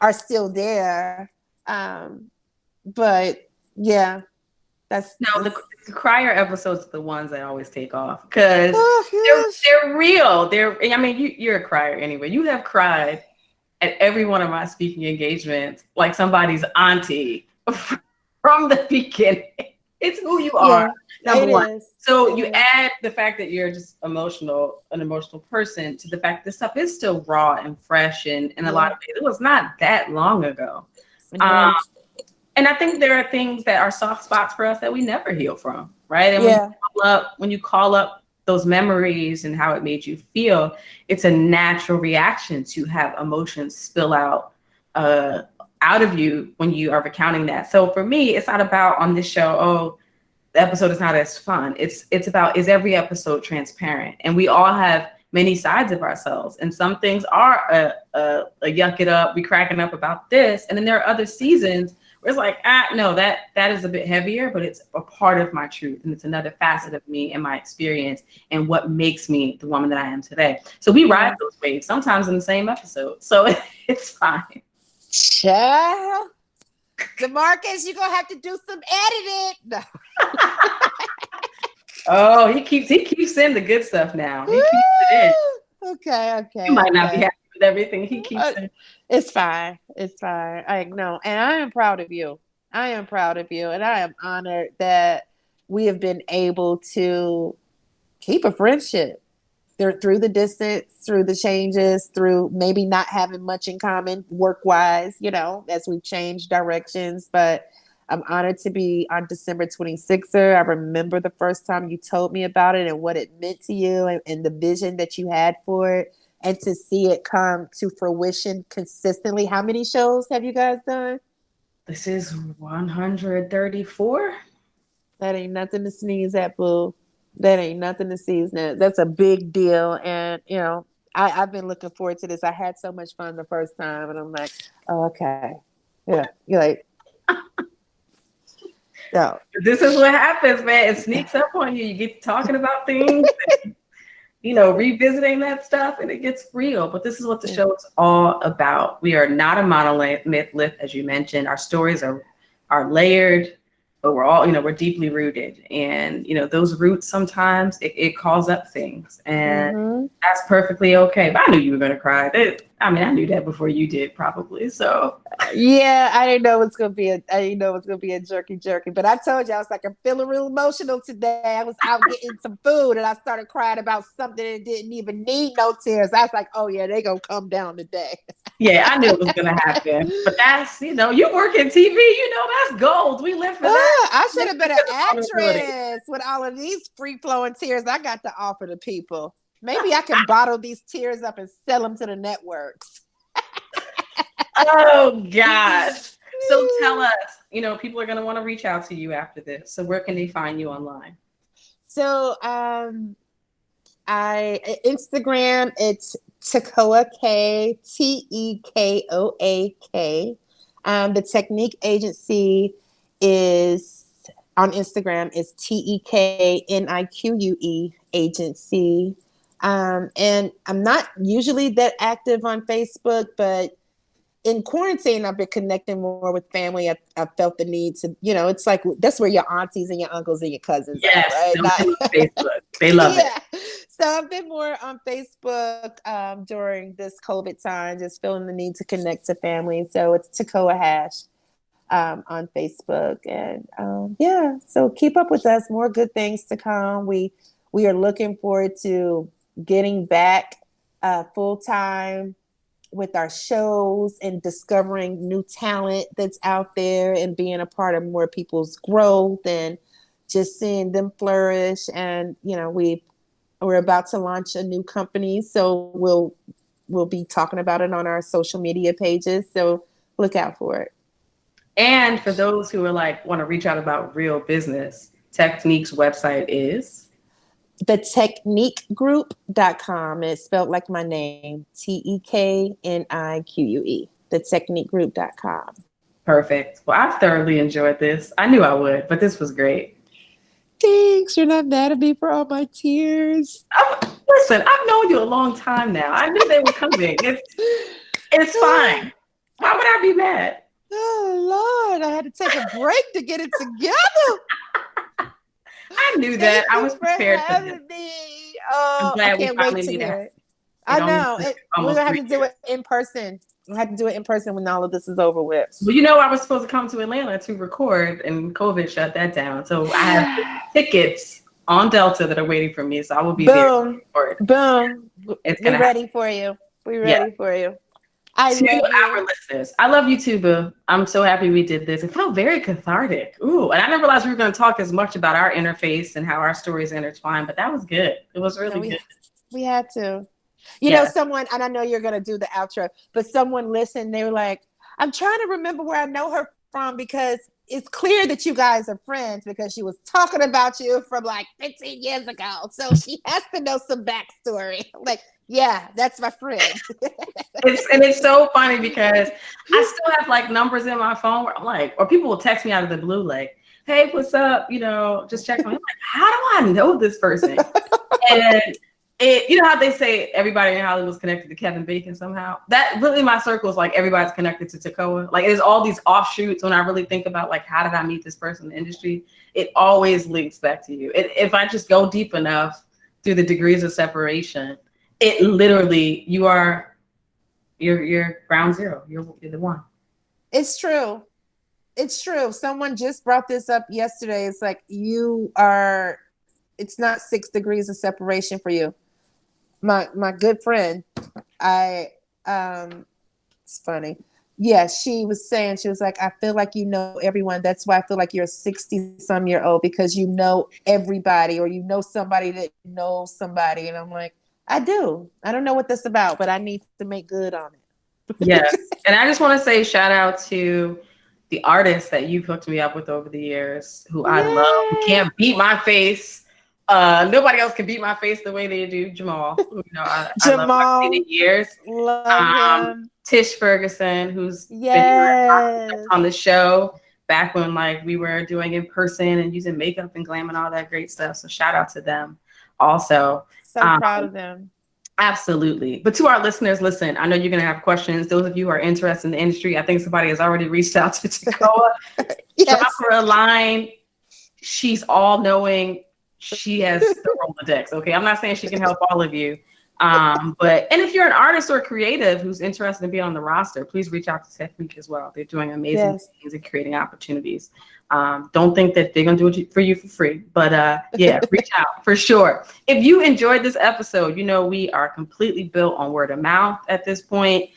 are still there. But yeah, the crier episodes are the ones I always take off because yes. they're real. You're a crier anyway. You have cried at every one of my speaking engagements like somebody's auntie from the beginning. It's who you are, number one. So you add the fact that you're just an emotional person to the fact that this stuff is still raw and fresh, and in a lot of ways, it was not that long ago. And I think there are things that are soft spots for us that we never heal from, right? And when you call up those memories and how it made you feel, it's a natural reaction to have emotions spill out of you when you are recounting that. So for me, it's not about on this show, the episode is not as fun. It's about, is every episode transparent? And we all have many sides of ourselves. And some things are a yuck it up, we cracking up about this. And then there are other seasons where it's like, no, that is a bit heavier, but it's a part of my truth. And it's another facet of me and my experience and what makes me the woman that I am today. So we ride those waves, sometimes in the same episode. So it's fine. Child. DeMarcus, you're going to have to do some editing. No. Oh, he keeps in the good stuff now. He keeps it in. Okay. You might not be happy with everything he keeps in. It's fine. I know. And I am proud of you. And I am honored that we have been able to keep a friendship through the distance, through the changes, through maybe not having much in common work-wise, as we've changed directions. But I'm honored to be on December 26th. I remember the first time you told me about it and what it meant to you and the vision that you had for it, and to see it come to fruition consistently. How many shows have you guys done? This is 134. That ain't nothing to sneeze at, boo. That ain't nothing to sneeze at. That's a big deal. And, I've been looking forward to this. I had so much fun the first time, and I'm like, oh, okay. Yeah. You're like, no. This is what happens, man. It sneaks up on you. You get talking about things, and, revisiting that stuff, and it gets real. But this is what the show is all about. We are not a monolith, as you mentioned. Our stories are layered, but we're all, we're deeply rooted. And, those roots sometimes it calls up things, and that's perfectly okay. But I knew you were going to cry. I knew that before you did, probably. So yeah, I didn't know it was gonna be a jerky. But I told you, I was like, I'm feeling real emotional today. I was out getting some food, and I started crying about something that didn't even need no tears. I was like, oh yeah, they gonna come down today. Yeah, I knew it was gonna happen. But that's, you work in TV, that's gold. We live for that. I should have been an actress with all of these free flowing tears I got to offer to people. Maybe I can bottle these tears up and sell them to the networks. Oh gosh. So tell us, people are going to want to reach out to you after this. So where can they find you online? So Instagram, it's Tekoa K, Tekoak. The Teknique agency is on Instagram is TEKNIQUE agency. And I'm not usually that active on Facebook, but in quarantine, I've been connecting more with family. I felt the need to, it's like, that's where your aunties and your uncles and your cousins are, right? They love Facebook. They love it. So I've been more on Facebook during this COVID time, just feeling the need to connect to family. So it's Tekoa Hash on Facebook. And so keep up with us. More good things to come. We are looking forward to getting back full time with our shows and discovering new talent that's out there and being a part of more people's growth and just seeing them flourish. And we're about to launch a new company, so we'll be talking about it on our social media pages, so look out for it. And for those who are want to reach out about real business, Teknique's website is the TekniqueGroup.com. It's spelled like my name, TEKNIQUE, the TekniqueGroup.com. Perfect. Well, I've thoroughly enjoyed this. I knew I would, but this was great. Thanks. You're not mad at me for all my tears. Listen, I've known you a long time now. I knew they were coming. It's fine. Why would I be mad? Oh, Lord. I had to take a break to get it together. I knew that. I was prepared for this. Oh, I'm glad I can't wait to hear it. I know. We're going to have to do it in person. We'll have to do it in person when all of this is over with. Well, I was supposed to come to Atlanta to record, and COVID shut that down. So I have tickets on Delta that are waiting for me. So I will be there. Boom. We're ready for you. We're ready for you. To our listeners, I love you too, Boo. I'm so happy we did this. It felt very cathartic. Ooh, and I didn't realize we were going to talk as much about our interface and how our stories intertwine, but that was good. It was really good. We had to. You know, someone, and I know you're going to do the outro, but someone listened. They were like, I'm trying to remember where I know her from, because it's clear that you guys are friends, because she was talking about you from 15 years ago. So she has to know some backstory. Yeah, that's my friend. It's so funny because I still have numbers in my phone where I'm or people will text me out of the blue hey, what's up? Just checking. I'm like, how do I know this person? And how they say everybody in Hollywood was connected to Kevin Bacon somehow. That really my circle is everybody's connected to Tekoa. There's all these offshoots. When I really think about how did I meet this person in the industry, it always links back to you. If I just go deep enough through the degrees of separation, it literally, you're ground zero. You're the one. It's true. Someone just brought this up yesterday. It's it's not 6 degrees of separation for you. My good friend, it's funny. Yeah, she was like, I feel like you know everyone. That's why I feel like you're a 60-some-year-old, because you know everybody, or you know somebody that knows somebody. And I'm like, I do. I don't know what that's about, but I need to make good on it. Yes. And I just want to say shout out to the artists that you've hooked me up with over the years, who I love, who can't beat my face. Nobody else can beat my face the way they do. Jamal, I love I've seen it years. Love him. Tish Ferguson, who's been on the show back when we were doing in person and using makeup and glam and all that great stuff. So shout out to them also. So proud of them. Absolutely. But to our listeners, listen, I know you're going to have questions. Those of you who are interested in the industry, I think somebody has already reached out to Tekoa. Yes. Drop her a line. She's all knowing. She has the Rolodex. Okay. I'm not saying she can help all of you. And if you're an artist or creative who's interested in being on the roster, please reach out to Teknique as well. They're doing amazing things and creating opportunities. Don't think that they're going to do it for you for free, but reach out for sure. If you enjoyed this episode, we are completely built on word of mouth at this point.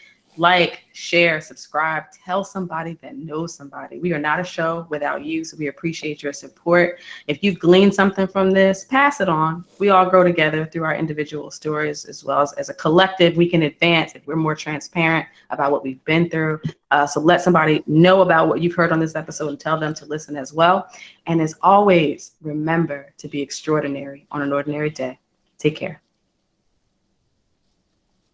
Share, subscribe, tell somebody that knows somebody. We are not a show without you, so we appreciate your support. If you've gleaned something from this, pass it on. We all grow together through our individual stories, as well as a collective. We can advance if we're more transparent about what we've been through. So let somebody know about what you've heard on this episode and tell them to listen as well. And as always, remember to be extraordinary on an ordinary day. Take care.